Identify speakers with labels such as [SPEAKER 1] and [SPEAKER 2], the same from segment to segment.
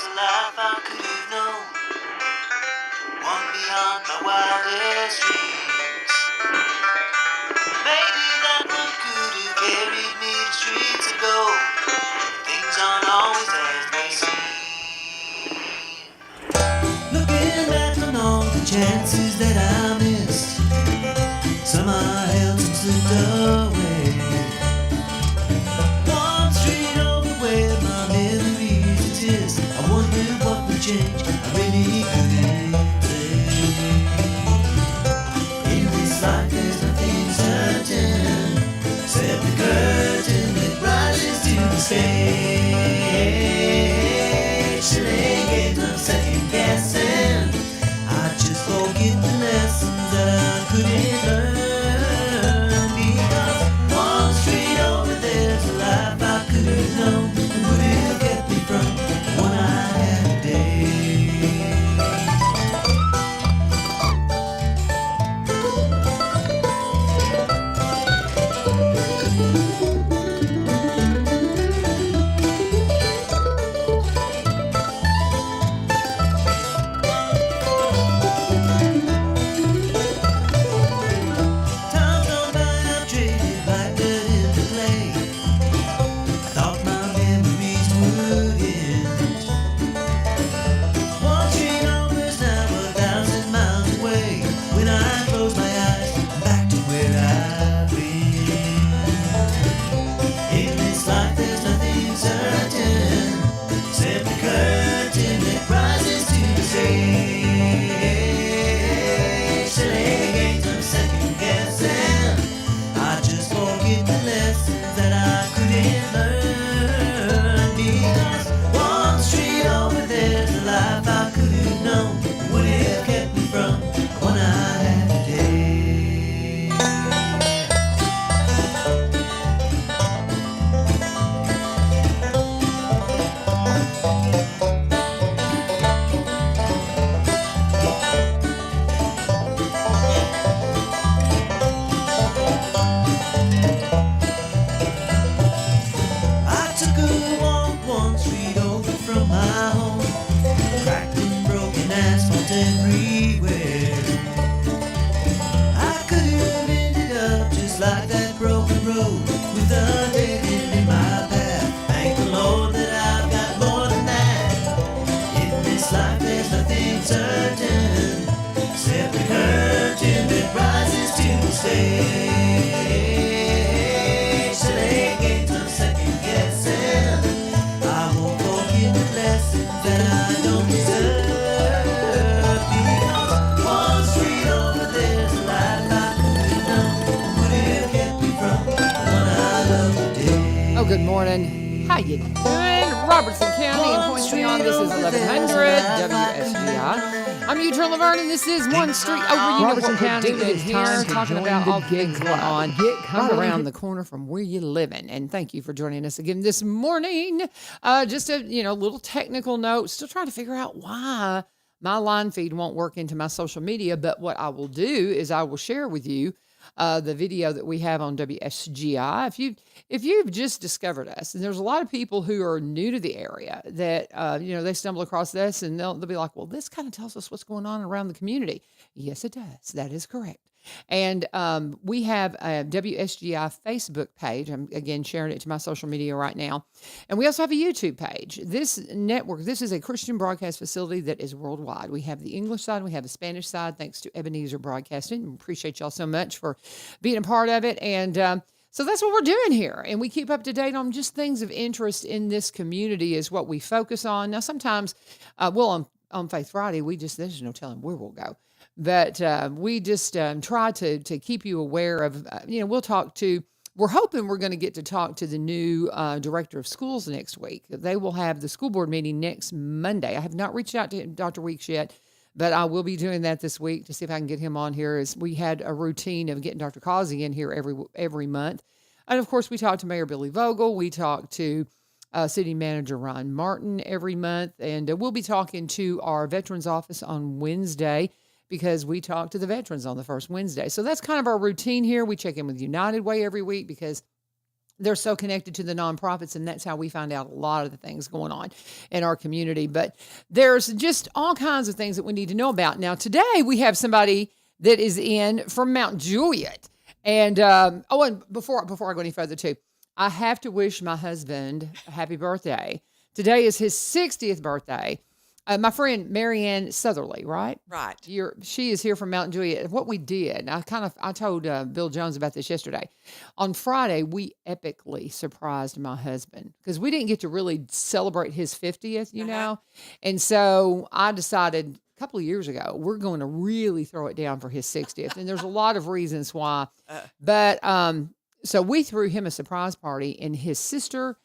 [SPEAKER 1] there's a life I could have known, one beyond my wildest dreams. Maybe that one could have carried me to streets of gold. Things aren't always as they seem. Looking back on all the chances that I missed, some I held and slipped away. One street over where my memories exist, I wondered what would change, I really couldn't say. In this life there's nothing certain, except the curtain that rises to the stage. Chilling games of second guessing, I just forget the lessons that I couldn't learn. Because one street over there's a life I could have known, and would have kept me from the one I had today. Time gone by, I've traded like dirt into clay. I thought my memories would end. One street over's now 1,000 miles away. When I close my eyes, I'm back to where I've been. In this life there's nothing certain, except the curtain that rises to the stage. Silly games of second guessing, I just forget the lessons that I couldn't learn. Because one street over there's a life I could have known, would have kept me from the one I had today. I took a walk one street over from my home, cracked and broken asphalt everywhere. I could have ended up just like that broken road, with a dead end in my path. Thank the Lord that I've got more than that. In this life there's nothing certain, except the curtain that rises to the stage. Silly games of second guessing, I won't forget the lessons that I don't deserve. Because one street over there's a life I could have known, would have kept me from the one I love today.
[SPEAKER 2] Oh, good morning. How you doing? Robertson County and Point Beyond. This is 1100 WSGI. I'm Eugene LaVern, and this is One Street Over. You know what
[SPEAKER 3] Robertson
[SPEAKER 2] we're
[SPEAKER 3] County,
[SPEAKER 2] doing
[SPEAKER 3] it's
[SPEAKER 2] here,
[SPEAKER 3] time to
[SPEAKER 2] talking
[SPEAKER 3] join
[SPEAKER 2] about
[SPEAKER 3] the
[SPEAKER 2] all the things
[SPEAKER 3] gig
[SPEAKER 2] going
[SPEAKER 3] club.
[SPEAKER 2] on
[SPEAKER 3] Get
[SPEAKER 2] right
[SPEAKER 3] coming.
[SPEAKER 2] around the corner from where you living. And thank you for joining us again this morning. Just a little technical note. Still trying to figure out why my line feed won't work into my social media. But what I will do is I will share with you the video that we have on WSGI. If you've just discovered us, and there's a lot of people who are new to the area that they stumble across this and they'll be like, well, this kind of tells us what's going on around the community. Yes, it does. That is correct. And we have a WSGI Facebook page. I'm again sharing it to my social media right now. And we also have a YouTube page. This network, this is a Christian broadcast facility that is worldwide. We have the English side, we have the Spanish side, thanks to Ebenezer Broadcasting. We appreciate y'all so much for being a part of it. And so that's what we're doing here. And we keep up to date on just things of interest in this community is what we focus on. Now, sometimes, on Faith Friday, there's no telling where we'll go. But we just try to keep you aware of, we're hoping we're going to get to talk to the new director of schools next week. They will have the school board meeting next Monday. I have not reached out to Dr. Weeks yet, but I will be doing that this week to see if I can get him on here. As we had a routine of getting Dr. Causey in here every month. And of course, we talked to Mayor Billy Vogel. We talked to City Manager Ron Martin every month. And we'll be talking to our Veterans Office on Wednesday, because we talk to the veterans on the first Wednesday. So that's kind of our routine here. We check in with United Way every week because they're so connected to the nonprofits, and that's how we find out a lot of the things going on in our community. But there's just all kinds of things that we need to know about. Now, today we have somebody that is in from Mount Juliet. And and before I go any further, too, I have to wish my husband a happy birthday. Today is his 60th birthday. My friend Marianne Sutherly, right?
[SPEAKER 3] Right.
[SPEAKER 2] She is here from Mount Juliet. What we did, I told Bill Jones about this yesterday. On Friday, we epically surprised my husband because we didn't get to really celebrate his 50th, you know? And so I decided a couple of years ago, we're going to really throw it down for his 60th. And there's a lot of reasons why. But so we threw him a surprise party, and his sister,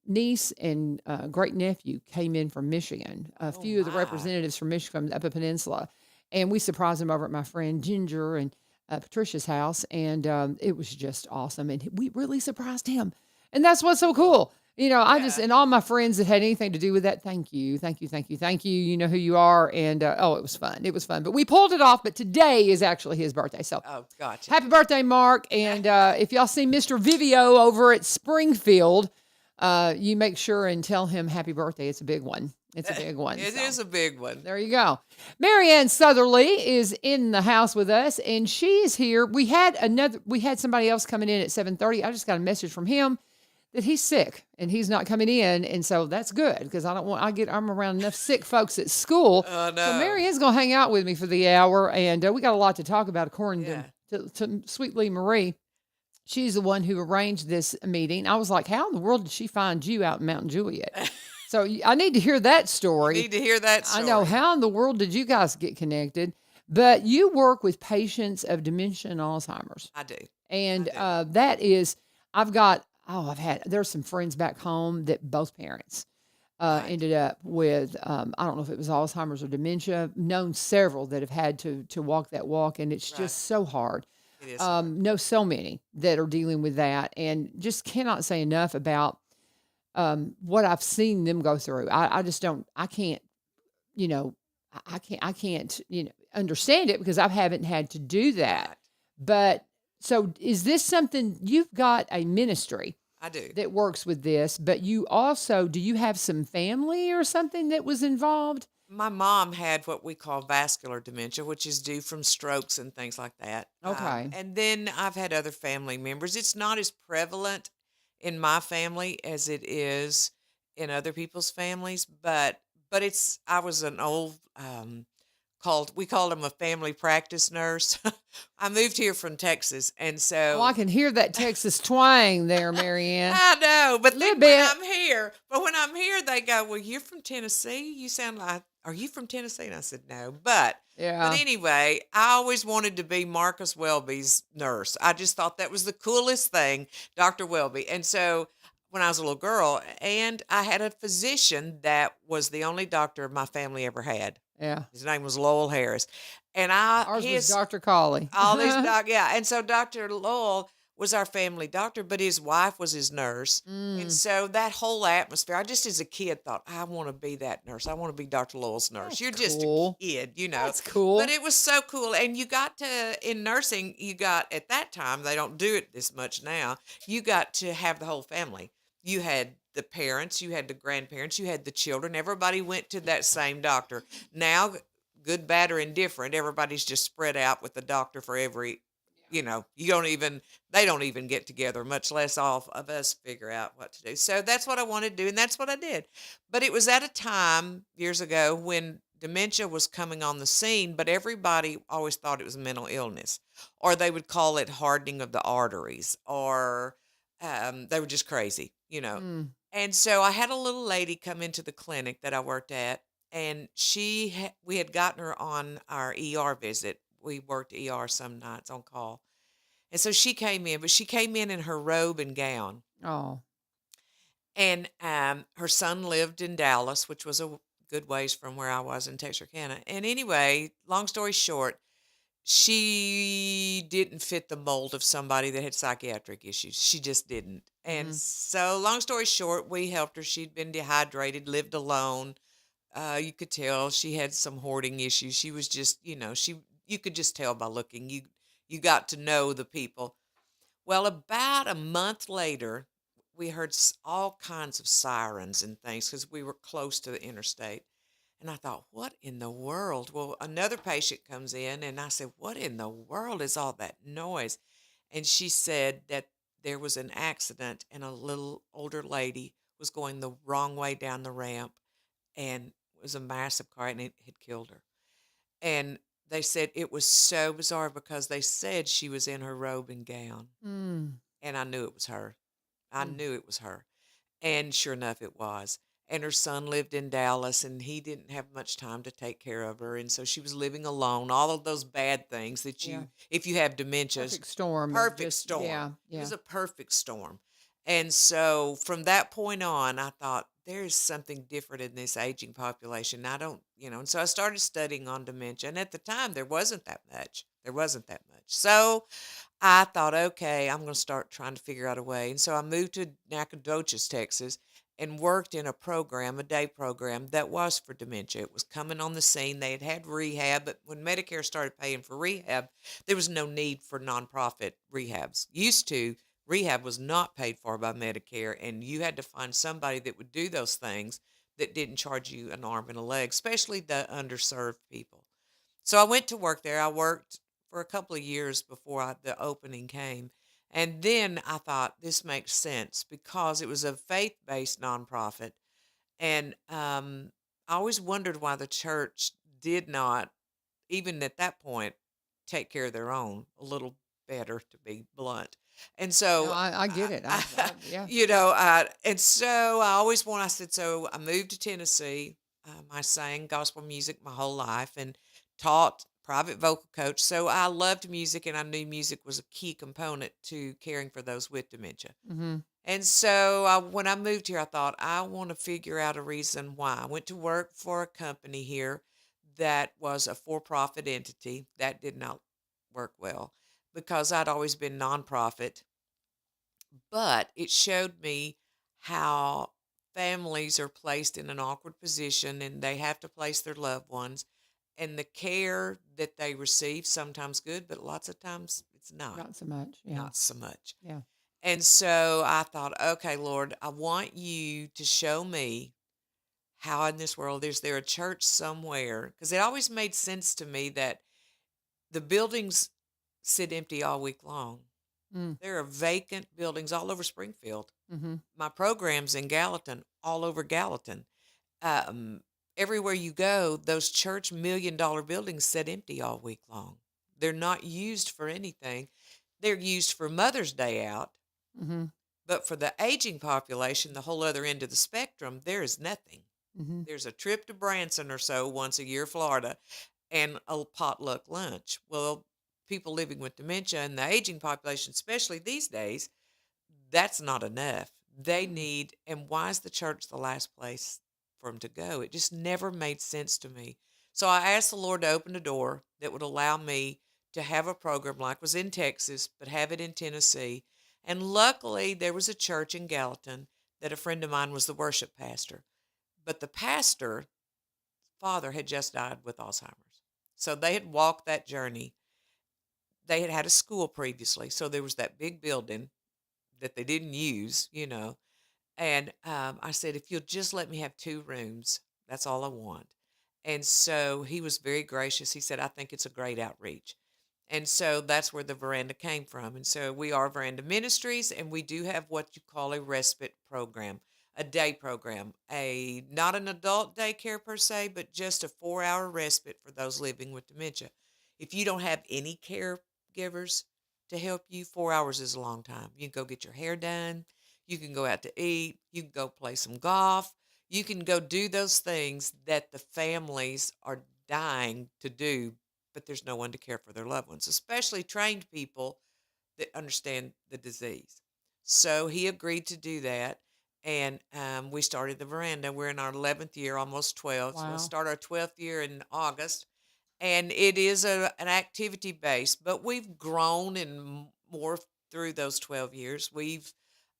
[SPEAKER 2] niece and great nephew came in from Michigan. A few of the representatives from Michigan, from the Upper Peninsula, and we surprised them over at my friend Ginger and Patricia's house, and it was just awesome. And we really surprised him, and that's what's so cool. You know, I just, and all my friends that had anything to do with that, thank you, thank you, thank you, thank you. You know who you are, and it was fun. It was fun, but we pulled it off. But today is actually his birthday, so
[SPEAKER 3] Gotcha.
[SPEAKER 2] Happy birthday, Mark! And if y'all see Mr. Vivio over at Springfield, you make sure and tell him happy birthday. It's a big one. It's a big one.
[SPEAKER 3] It is a big one.
[SPEAKER 2] There you go. Marianne Sutherly is in the house with us, and she's here. We had somebody else coming in at 7:30. I just got a message from him that he's sick and he's not coming in, and so that's good because I'm around enough sick folks at school.
[SPEAKER 3] Oh, no.
[SPEAKER 2] So Marianne's gonna hang out with me for the hour, and we got a lot to talk about according to Sweet Lee Marie. She's the one who arranged this meeting. I was like, how in the world did she find you out in Mount Juliet? So I need to hear that story.
[SPEAKER 3] You need to hear that story.
[SPEAKER 2] I know. How in the world did you guys get connected? But you work with patients of dementia and Alzheimer's.
[SPEAKER 3] I do.
[SPEAKER 2] And
[SPEAKER 3] I do.
[SPEAKER 2] there's some friends back home that both parents ended up with, I don't know if it was Alzheimer's or dementia, known several that have had to walk that walk. And it's just so hard.
[SPEAKER 3] It is.
[SPEAKER 2] Know so many that are dealing with that, and just cannot say enough about what I've seen them go through. I can't understand it because I haven't had to do that.
[SPEAKER 3] Right.
[SPEAKER 2] But so is this something you've got a ministry?
[SPEAKER 3] I do.
[SPEAKER 2] That works with this, but you also, do you have some family or something that was involved?
[SPEAKER 3] My mom had what we call vascular dementia, which is due from strokes and things like that.
[SPEAKER 2] Okay.
[SPEAKER 3] And then I've had other family members. It's not as prevalent in my family as it is in other people's families, but I was an old we called him a family practice nurse. I moved here from Texas, and so
[SPEAKER 2] I can hear that Texas twang there, Marianne.
[SPEAKER 3] I know, but
[SPEAKER 2] Little
[SPEAKER 3] when
[SPEAKER 2] bit.
[SPEAKER 3] I'm here, they go, "Well, you're from Tennessee. You sound like, are you from Tennessee?" And I said, "No," but anyway, I always wanted to be Marcus Welby's nurse. I just thought that was the coolest thing, Dr. Welby, and so. When I was a little girl, and I had a physician that was the only doctor my family ever had.
[SPEAKER 2] Yeah.
[SPEAKER 3] His name was Lowell Harris. And
[SPEAKER 2] Ours was Dr. Colley.
[SPEAKER 3] all these and so Dr. Lowell was our family doctor, but his wife was his nurse. And so that whole atmosphere, I just as a kid thought, I want to be that nurse. I want to be Dr. Lowell's nurse.
[SPEAKER 2] That's
[SPEAKER 3] You're just
[SPEAKER 2] cool.
[SPEAKER 3] a kid, you know.
[SPEAKER 2] That's cool.
[SPEAKER 3] But it was so cool. And in nursing, at that time, they don't do it this much now, you got to have the whole family. You had the parents, you had the grandparents, you had the children. Everybody went to that same doctor. Now, good, bad, or indifferent, everybody's just spread out with the doctor for every, they don't even get together, much less all of us figure out what to do. So that's what I wanted to do, and that's what I did. But it was at a time years ago when dementia was coming on the scene, but everybody always thought it was mental illness, or they would call it hardening of the arteries, or they were just crazy, And so I had a little lady come into the clinic that I worked at, and we had gotten her on our ER visit. We worked ER some nights on call. And so she came in, but she came in her robe and gown.
[SPEAKER 2] Oh.
[SPEAKER 3] And her son lived in Dallas, which was a good ways from where I was in Texarkana. And anyway, long story short, she didn't fit the mold of somebody that had psychiatric issues. She just didn't. And so long story short, we helped her. She'd been dehydrated, lived alone. You could tell she had some hoarding issues. She was just, you could just tell by looking. You got to know the people. Well, about a month later, we heard all kinds of sirens and things because we were close to the interstate. And I thought, what in the world? Well, another patient comes in, and I said, what in the world is all that noise? And she said that there was an accident, and a little older lady was going the wrong way down the ramp, and it was a massive car, and it had killed her. And they said it was so bizarre because they said she was in her robe and gown,
[SPEAKER 2] Mm.
[SPEAKER 3] and I knew it was her. I
[SPEAKER 2] Mm.
[SPEAKER 3] knew it was her. And sure enough, it was. And her son lived in Dallas, and he didn't have much time to take care of her. And so she was living alone. All of those bad things that
[SPEAKER 2] Yeah.
[SPEAKER 3] if you have dementia,
[SPEAKER 2] Perfect storm of
[SPEAKER 3] perfect
[SPEAKER 2] just,
[SPEAKER 3] storm.
[SPEAKER 2] yeah,
[SPEAKER 3] It
[SPEAKER 2] yeah.
[SPEAKER 3] was a perfect storm. And so from that point on, I thought there's something different in this aging population. I don't, and so I started studying on dementia. And at the time, there wasn't that much. There wasn't that much. So I thought, okay, I'm going to start trying to figure out a way. And so I moved to Nacogdoches, Texas, and worked in a program, a day program that was for dementia. It was coming on the scene. They had rehab, but when Medicare started paying for rehab, there was no need for nonprofit rehabs. Used to, rehab was not paid for by Medicare, and you had to find somebody that would do those things that didn't charge you an arm and a leg, especially the underserved people. So I went to work there. I worked for a couple of years before the opening came. And then I thought this makes sense because it was a faith based nonprofit. And I always wondered why the church did not, even at that point, take care of their own a little better, to be blunt. And
[SPEAKER 2] No,
[SPEAKER 3] so,
[SPEAKER 2] I get it. Yeah.
[SPEAKER 3] and so I always want, I said, so I moved to Tennessee. I sang gospel music my whole life and taught private vocal coach. So I loved music, and I knew music was a key component to caring for those with dementia.
[SPEAKER 2] Mm-hmm.
[SPEAKER 3] And so when I moved here, I thought, I want to figure out a reason why. I went to work for a company here that was a for profit entity. That did not work well because I'd always been nonprofit, but it showed me how families are placed in an awkward position and they have to place their loved ones, and the care that they receive sometimes good, but lots of times it's not,
[SPEAKER 2] Not so much. Yeah.
[SPEAKER 3] not so much.
[SPEAKER 2] Yeah.
[SPEAKER 3] And so I thought, okay, Lord, I want you to show me how in this world is there a church somewhere? Because it always made sense to me that the buildings sit empty all week long.
[SPEAKER 2] Mm.
[SPEAKER 3] There are vacant buildings all over Springfield.
[SPEAKER 2] Mm-hmm.
[SPEAKER 3] My program's in Gallatin, all over Gallatin. Um, Everywhere you go, those church $1 million buildings sit empty all week long. They're not used for anything. They're used for Mother's Day out.
[SPEAKER 2] Mm-hmm.
[SPEAKER 3] But for the aging population, the whole other end of the spectrum, there is nothing.
[SPEAKER 2] Mm-hmm.
[SPEAKER 3] There's a trip to Branson or so once a year, Florida, and a potluck lunch. Well, people living with dementia and the aging population, especially these days, that's not enough. They need, and why is the church the last place for them to go? It just never made sense to me. So I asked the Lord to open a door that would allow me to have a program like was in Texas, but have it in Tennessee. And luckily, there was a church in Gallatin that a friend of mine was the worship pastor. But the pastor, father, had just died with Alzheimer's. So they had walked that journey. They had had a school previously. So there was that big building that they didn't use. And I said, if you'll just let me have 2 rooms, that's all I want. And so he was very gracious. He said, I think it's a great outreach. And so that's where the veranda came from. And so we are Veranda Ministries, and we do have what you call a respite program, a day program, not an adult daycare per se, but just a 4-hour respite for those living with dementia. If you don't have any caregivers to help you, 4 hours is a long time. You can go get your hair done. You can go out to eat. You can go play some golf. You can go do those things that the families are dying to do, but there's no one to care for their loved ones, especially trained people that understand the disease. So he agreed to do that. And we started the veranda. We're in our 11th year, almost 12. So we'll
[SPEAKER 2] Wow.
[SPEAKER 3] start our 12th year in August. And it is an activity base, but we've grown and morphed through those 12 years. We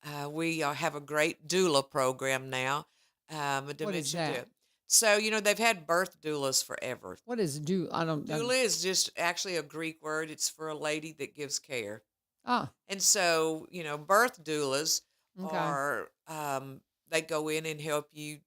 [SPEAKER 3] have a great doula program now, a
[SPEAKER 2] What is
[SPEAKER 3] dementia
[SPEAKER 2] that?
[SPEAKER 3] doula. So, they've had birth doulas forever.
[SPEAKER 2] What is do? I don't.
[SPEAKER 3] Doula is just actually a Greek word. It's for a lady that gives care.
[SPEAKER 2] Ah,
[SPEAKER 3] And so, birth doulas
[SPEAKER 2] okay.
[SPEAKER 3] are, they go in and help you,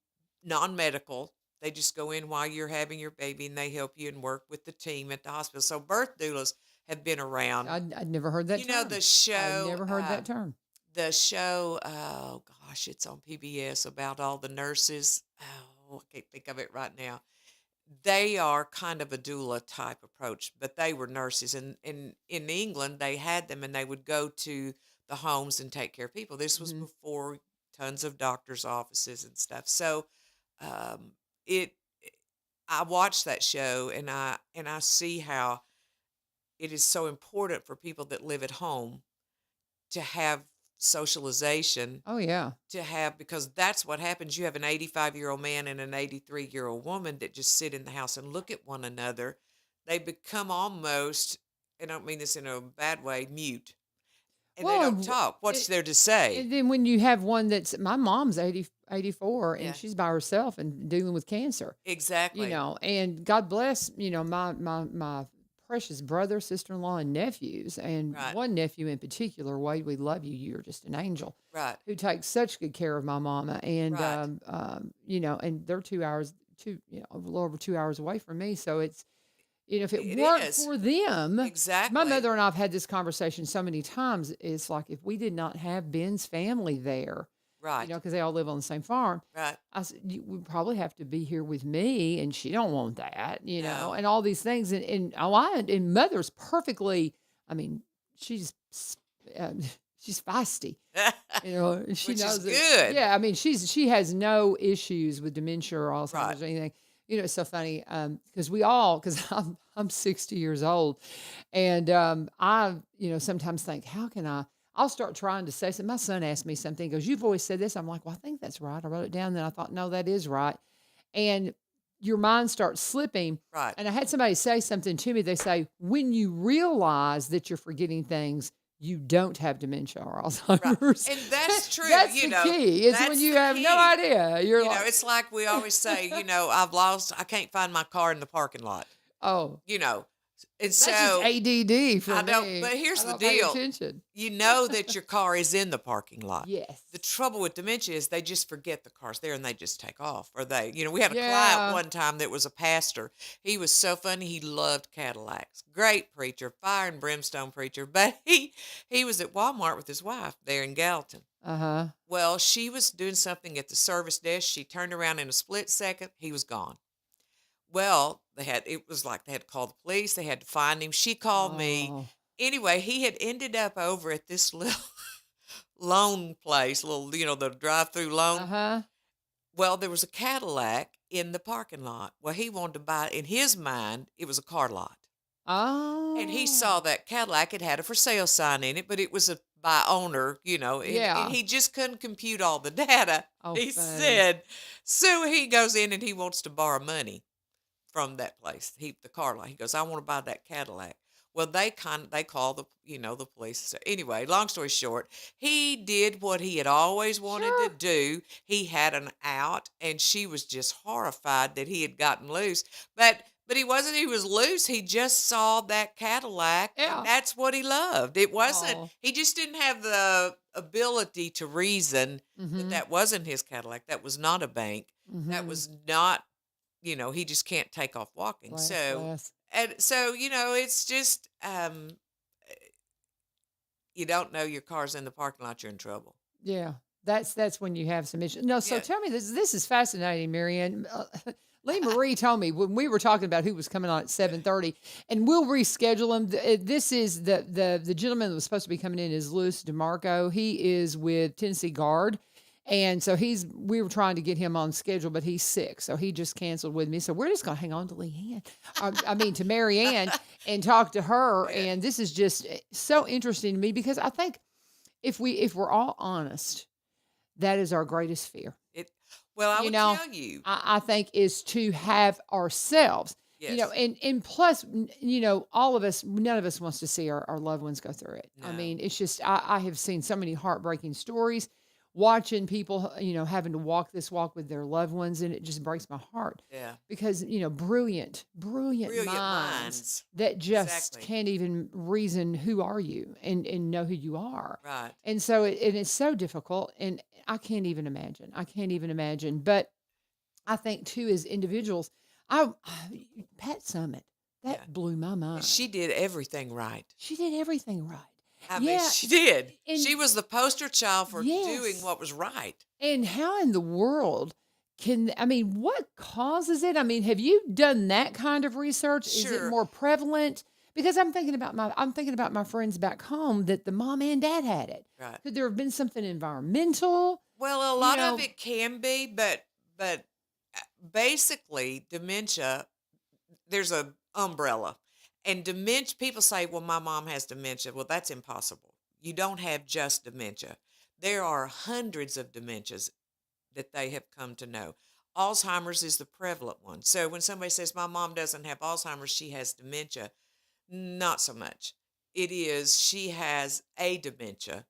[SPEAKER 3] non-medical. They just go in while you're having your baby and they help you and work with the team at the hospital. So birth doulas have been around.
[SPEAKER 2] I'd never heard that
[SPEAKER 3] You know,
[SPEAKER 2] term. I'd never heard that term.
[SPEAKER 3] oh gosh, it's on PBS about all the nurses. Oh, I can't think of it right now. They are kind of a doula type approach, but they were nurses. And in England, they had them and they would go to the homes and take care of people. This was
[SPEAKER 2] Mhm.
[SPEAKER 3] before tons of doctors' offices and stuff. So um, it, I watch that show and I see how it is so important for people that live at home to have socialization,
[SPEAKER 2] Oh, yeah.
[SPEAKER 3] to have, because that's what happens. You have an 85-year-old man and an 83-year-old woman that just sit in the house and look at one another. They become almost, and I don't mean this in a bad way, mute, and they
[SPEAKER 2] Well,
[SPEAKER 3] don't talk. What's there to say?
[SPEAKER 2] and then when you have one that's my mom's 84 and
[SPEAKER 3] Yeah,
[SPEAKER 2] she's by herself and dealing with cancer,
[SPEAKER 3] exactly.
[SPEAKER 2] and God bless, my precious brother, sister-in-law, and nephews, and
[SPEAKER 3] Right,
[SPEAKER 2] one nephew in particular, Wade, we love you. You're just an angel
[SPEAKER 3] right,
[SPEAKER 2] who takes such good care of my mama. And,
[SPEAKER 3] right.
[SPEAKER 2] and they're 2 hours, a little over 2 hours away from me. So it's, if it
[SPEAKER 3] It
[SPEAKER 2] weren't
[SPEAKER 3] is.
[SPEAKER 2] for them, my
[SPEAKER 3] Exactly.
[SPEAKER 2] mother and I have had this conversation so many times. It's like if we did not have Ben's family there,
[SPEAKER 3] Right,
[SPEAKER 2] because they all live on the same farm,
[SPEAKER 3] right.
[SPEAKER 2] I said, you would probably have to be here with me, and she don't want that,
[SPEAKER 3] No.
[SPEAKER 2] and all these things. And mother's perfectly, I mean, she's, uh, she's feisty, and she
[SPEAKER 3] Which is
[SPEAKER 2] knows it.
[SPEAKER 3] good.
[SPEAKER 2] Yeah, I mean, she has no issues with dementia or
[SPEAKER 3] Right.
[SPEAKER 2] Alzheimer's or anything. It's so funny because because I'm 60 years old, and I sometimes think, how can I? I'll start trying to say something. My son asked me something. He goes, "You've always said this." I'm like, "Well, I think that's right." I wrote it down. Then I thought, "No, that is right." And your mind starts slipping.
[SPEAKER 3] Right.
[SPEAKER 2] And I had somebody say something to me. They say, when you realize that you're forgetting things, you don't have dementia or
[SPEAKER 3] Right.
[SPEAKER 2] Alzheimer's.
[SPEAKER 3] And that's true.
[SPEAKER 2] That's the key. It's when
[SPEAKER 3] That's
[SPEAKER 2] you
[SPEAKER 3] the
[SPEAKER 2] have no
[SPEAKER 3] key.
[SPEAKER 2] idea. You're like,
[SPEAKER 3] It's like we always say, I can't find my car in the parking lot,
[SPEAKER 2] oh,
[SPEAKER 3] you know. And
[SPEAKER 2] that's just
[SPEAKER 3] so
[SPEAKER 2] ADD for
[SPEAKER 3] I don't,
[SPEAKER 2] me.
[SPEAKER 3] but here's
[SPEAKER 2] I
[SPEAKER 3] the
[SPEAKER 2] don't pay
[SPEAKER 3] deal.
[SPEAKER 2] attention.
[SPEAKER 3] You know that your car is in the parking lot.
[SPEAKER 2] Yes.
[SPEAKER 3] The trouble with dementia is they just forget the car's there and they just take off. Or we had a client
[SPEAKER 2] Yeah.
[SPEAKER 3] one time that was a pastor. He was so funny. He loved Cadillacs. Great preacher, fire and brimstone preacher. But he was at Walmart with his wife there in Gallatin.
[SPEAKER 2] Uh-huh.
[SPEAKER 3] Well, she was doing something at the service desk. She turned around in a split second. He was gone. Well, it was like they had to call the police. They had to find him. She called me.
[SPEAKER 2] Oh.
[SPEAKER 3] Anyway, he had ended up over at this little loan place, the drive-through loan.
[SPEAKER 2] Uh-huh.
[SPEAKER 3] Well, there was a Cadillac in the parking lot. Well, he wanted to buy, in his mind, it was a car lot. And he
[SPEAKER 2] Oh.
[SPEAKER 3] saw that Cadillac. It had a for sale sign in it, but it was a by owner, and
[SPEAKER 2] Yeah.
[SPEAKER 3] he just couldn't compute all the data.
[SPEAKER 2] Oh,
[SPEAKER 3] He
[SPEAKER 2] funny.
[SPEAKER 3] said, so he goes in and he wants to borrow money from that place, the car lot. He goes, I want to buy that Cadillac. Well, they call the police. So anyway, long story short, he did what he had always wanted to
[SPEAKER 2] Sure.
[SPEAKER 3] do. He had an out, and she was just horrified that he had gotten loose. But he wasn't. He was loose. He just saw that Cadillac, and
[SPEAKER 2] Yeah.
[SPEAKER 3] that's what he loved. It wasn't.
[SPEAKER 2] Oh.
[SPEAKER 3] He just didn't have the ability to reason that
[SPEAKER 2] Mm-hmm.
[SPEAKER 3] that wasn't his Cadillac. That was not a bank. That
[SPEAKER 2] Mm-hmm.
[SPEAKER 3] was not, he just can't take off walking.
[SPEAKER 2] Bless, bless.
[SPEAKER 3] It's just, you don't know your car's in the parking lot, you're in trouble.
[SPEAKER 2] Yeah. That's when you have some issues. No, so
[SPEAKER 3] Yeah.
[SPEAKER 2] tell me this. This is fascinating, Marianne. Lee Marie told me when we were talking about who was coming on at 7:30, and we'll reschedule him. This is the gentleman that was supposed to be coming in is Louis DeMarco. He is with Tennessee Guard. And so we were trying to get him on schedule, but he's sick. So he just canceled with me. So we're just going to hang on to Leanne. To Marianne and talk to her.
[SPEAKER 3] Yeah.
[SPEAKER 2] And this is just so interesting to me because I think if we're all honest, that is our greatest fear.
[SPEAKER 3] Well, I
[SPEAKER 2] You
[SPEAKER 3] would
[SPEAKER 2] know,
[SPEAKER 3] tell you,
[SPEAKER 2] I think is to have ourselves,
[SPEAKER 3] yes.
[SPEAKER 2] and plus, all of us, none of us wants to see our loved ones go through it. I
[SPEAKER 3] No.
[SPEAKER 2] mean, it's just, I have seen so many heartbreaking stories watching people, having to walk this walk with their loved ones, and it just breaks my heart
[SPEAKER 3] Yeah.
[SPEAKER 2] because, brilliant, brilliant
[SPEAKER 3] Brilliant
[SPEAKER 2] minds
[SPEAKER 3] minds.
[SPEAKER 2] that just
[SPEAKER 3] Exactly.
[SPEAKER 2] can't even reason who are you and know who you are.
[SPEAKER 3] Right.
[SPEAKER 2] And so it is so difficult, and I can't even imagine. I can't even imagine. But I think too, as individuals, I Pat Summit,
[SPEAKER 3] Yeah.
[SPEAKER 2] that blew my
[SPEAKER 3] And
[SPEAKER 2] mind.
[SPEAKER 3] she did everything right.
[SPEAKER 2] She did everything right.
[SPEAKER 3] I mean,
[SPEAKER 2] Yeah,
[SPEAKER 3] she did.
[SPEAKER 2] and
[SPEAKER 3] She was the poster child for doing
[SPEAKER 2] yes.
[SPEAKER 3] what was right.
[SPEAKER 2] And how in the world what causes it? I mean, have you done that kind of research? Is it
[SPEAKER 3] Sure.
[SPEAKER 2] more prevalent? Because I'm thinking about my friends back home that the mom and dad had it.
[SPEAKER 3] Right.
[SPEAKER 2] Could there have been something environmental?
[SPEAKER 3] Well, a
[SPEAKER 2] You
[SPEAKER 3] lot of
[SPEAKER 2] know,
[SPEAKER 3] it can be, but basically dementia, there's a umbrella. And dementia, people say, well, my mom has dementia. Well, that's impossible. You don't have just dementia. There are hundreds of dementias that they have come to know. Alzheimer's is the prevalent one. So when somebody says, my mom doesn't have Alzheimer's, she has dementia, not so much. It is, she has a dementia,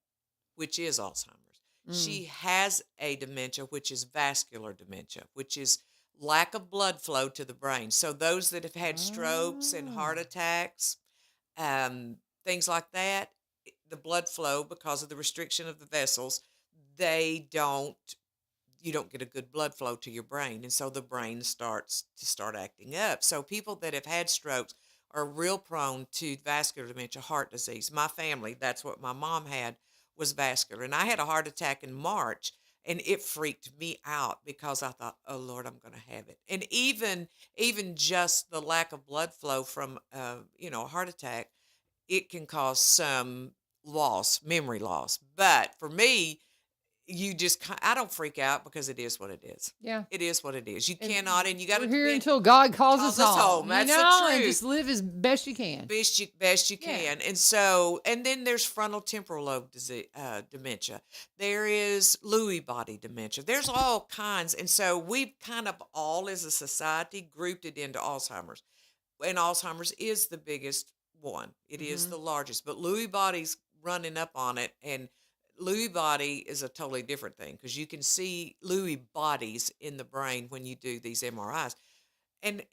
[SPEAKER 3] which is Alzheimer's.
[SPEAKER 2] mm,
[SPEAKER 3] She has a dementia, which is vascular dementia, which is lack of blood flow to the brain. So those that have had strokes and
[SPEAKER 2] ah,
[SPEAKER 3] heart attacks, um, things like that, the blood flow because of the restriction of the vessels, they don't you don't get a good blood flow to your brain, and so the brain starts to start acting up. So people that have had strokes are real prone to vascular dementia, heart disease. My family, that's what my mom had, was vascular, and I had a heart attack in March, and it freaked me out because I thought, oh Lord, I'm going to have it. And even just the lack of blood flow from a heart attack, it can cause some memory loss. But for me, I don't freak out because it is what it is.
[SPEAKER 2] yeah.
[SPEAKER 3] It is what it is. You
[SPEAKER 2] And
[SPEAKER 3] cannot, and you got
[SPEAKER 2] we're
[SPEAKER 3] to
[SPEAKER 2] here
[SPEAKER 3] depend.
[SPEAKER 2] until God calls us
[SPEAKER 3] Calls us
[SPEAKER 2] home,
[SPEAKER 3] home. That's the
[SPEAKER 2] and
[SPEAKER 3] truth.
[SPEAKER 2] just live as best you can.
[SPEAKER 3] Best you
[SPEAKER 2] Yeah.
[SPEAKER 3] can. And so, and then there's frontal temporal lobe disease, dementia. There is Lewy body dementia. There's all kinds. And so we've kind of all as a society grouped it into Alzheimer's. And Alzheimer's is the biggest one. It is
[SPEAKER 2] Hmm.
[SPEAKER 3] the largest, but Lewy body's running up on it. And Lewy body is a totally different thing because you can see Lewy bodies in the brain when you do these MRIs. And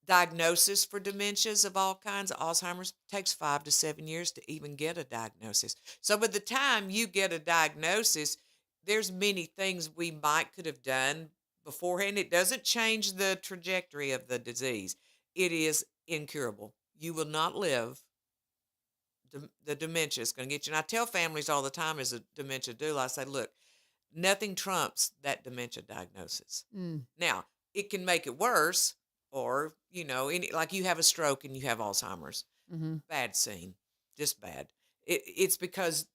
[SPEAKER 3] diagnosis for dementias of all kinds, Alzheimer's takes 5 to 7 years to even get a diagnosis. So by the time you get a diagnosis, there's many things we might could have done beforehand. It doesn't change the trajectory of the disease. It is incurable. You will not live. The dementia is going to get you. And I tell families all the time as a dementia doula, I say, look, nothing trumps that dementia diagnosis.
[SPEAKER 2] Mm,
[SPEAKER 3] Now, it can make it worse, or, like you have a stroke and you have Alzheimer's.
[SPEAKER 2] hmm
[SPEAKER 3] Bad scene, just bad. It's because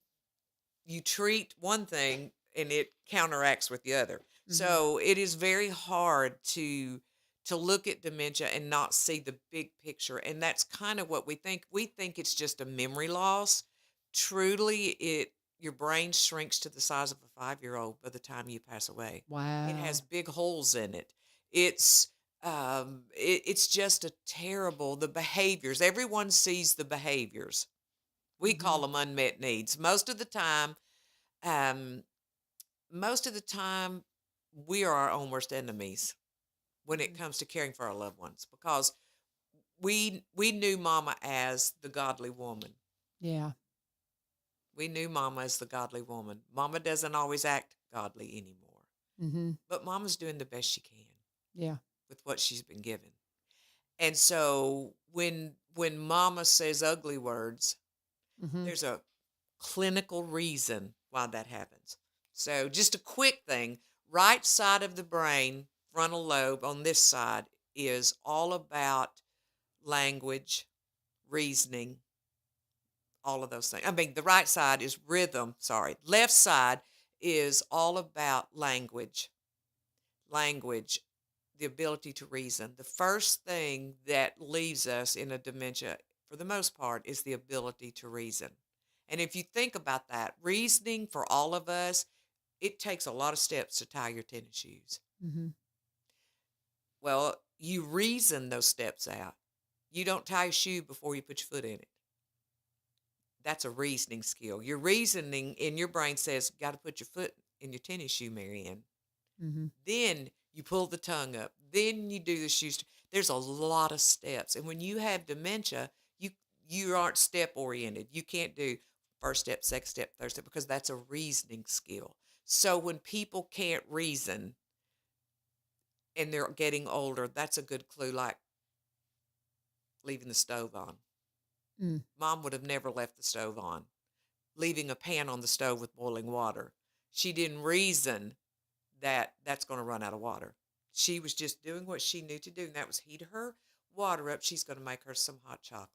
[SPEAKER 3] you treat one thing and it counteracts with the other.
[SPEAKER 2] hmm
[SPEAKER 3] So it is very hard to look at dementia and not see the big picture. And that's kind of what we think. We think it's just a memory loss. Truly, your brain shrinks to the size of a 5-year-old by the time you pass away. It has
[SPEAKER 2] Wow.
[SPEAKER 3] big holes in it. It's just a terrible, the behaviors. Everyone sees the behaviors. We call
[SPEAKER 2] Hmm.
[SPEAKER 3] them unmet needs. Um, most of the time, we are our own worst enemies when it
[SPEAKER 2] Hmm.
[SPEAKER 3] comes to caring for our loved ones because we knew Mama as the godly woman.
[SPEAKER 2] Yeah.
[SPEAKER 3] We knew Mama as the godly woman. Mama doesn't always act godly anymore,
[SPEAKER 2] Hmm.
[SPEAKER 3] but Mama's doing the best she can
[SPEAKER 2] Yeah.
[SPEAKER 3] with what she's been given. And so when Mama says ugly words,
[SPEAKER 2] Hmm.
[SPEAKER 3] there's a clinical reason why that happens. So just a quick thing, right side of the brain, frontal lobe on this side is all about language, reasoning, all of those things. I mean, the right side is rhythm, sorry. Left side is all about language, the ability to reason. The first thing that leaves us in a dementia, for the most part, is the ability to reason. And if you think about that, reasoning for all of us, it takes a lot of steps to tie your tennis shoes.
[SPEAKER 2] Hmm.
[SPEAKER 3] Well, you reason those steps out. You don't tie your shoe before you put your foot in it. That's a reasoning skill. Your reasoning in your brain says, got to put your foot in your tennis shoe, Marianne.
[SPEAKER 2] Mm-hmm.
[SPEAKER 3] Then you pull the tongue up. Then you do the shoe. There's a lot of steps. And when you have dementia, you aren't step oriented. You can't do first step, second step, third step, because that's a reasoning skill. So when people can't reason and they're getting older, that's a good clue, like leaving the stove on.
[SPEAKER 2] Mm.
[SPEAKER 3] Mom would have never left the stove on, leaving a pan on the stove with boiling water. She didn't reason that that's going to run out of water. She was just doing what she knew to do, and that was heat her water up. She's going to make her some hot chocolate.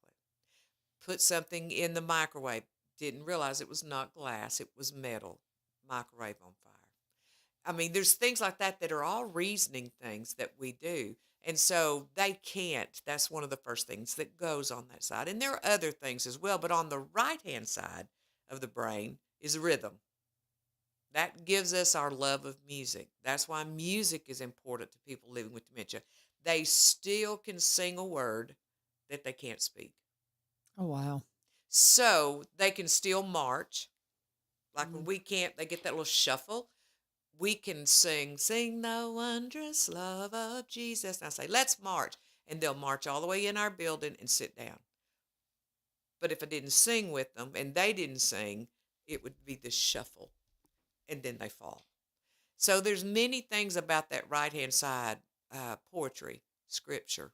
[SPEAKER 3] Put something in the microwave. Didn't realize it was not glass, it was metal. Microwave on fire. I mean, there's things like that that are all reasoning things that we do. And so they can't. That's one of the first things that goes on that side. And there are other things as well. But on the right-hand side of the brain is rhythm. That gives us our love of music. That's why music is important to people living with dementia. They still can sing a word that they can't speak.
[SPEAKER 2] Oh, wow.
[SPEAKER 3] So they can still march. Like when
[SPEAKER 2] Mm.
[SPEAKER 3] we can't, they get that little shuffle. We can sing the wondrous love of Jesus. And I say, let's march. And they'll march all the way in our building and sit down. But if I didn't sing with them and they didn't sing, it would be the shuffle. And then they fall. So there's many things about that right-hand side, poetry, scripture,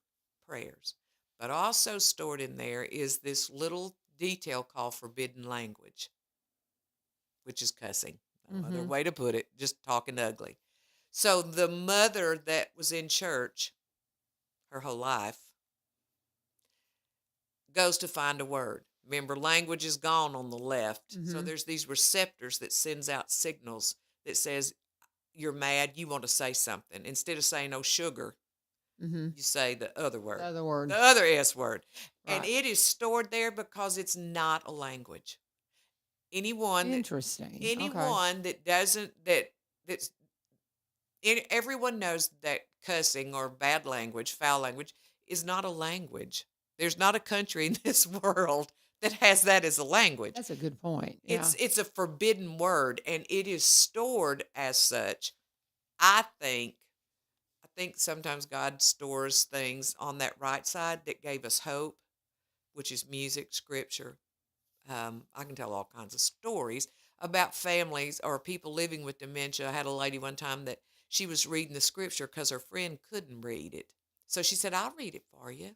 [SPEAKER 3] prayers. But also stored in there is this little detail called forbidden language, which is cussing. No other
[SPEAKER 2] Mm-hmm.
[SPEAKER 3] way to put it, just talking ugly. So the mother that was in church her whole life goes to find a word. Remember, language is gone on the left. So
[SPEAKER 2] Mm-hmm.
[SPEAKER 3] there's these receptors that sends out signals that says, you're mad, you want to say something. Instead of saying, oh, sugar,
[SPEAKER 2] Mm-hmm.
[SPEAKER 3] you say the other word,
[SPEAKER 2] The other word.
[SPEAKER 3] the other S word. And
[SPEAKER 2] Right.
[SPEAKER 3] it is stored there because it's not a language. Anyone
[SPEAKER 2] Interesting. Okay.
[SPEAKER 3] that doesn't, that's, everyone knows that cussing or bad language, foul language, is not a language. There's not a country in this world that has that as a language.
[SPEAKER 2] That's a good point. Yeah.
[SPEAKER 3] It's a forbidden word, and it is stored as such. I think sometimes God stores things on that right side that gave us hope, which is music, scripture. I can tell all kinds of stories about families or people living with dementia. I had a lady one time that she was reading the scripture because her friend couldn't read it. So she said, I'll read it for you.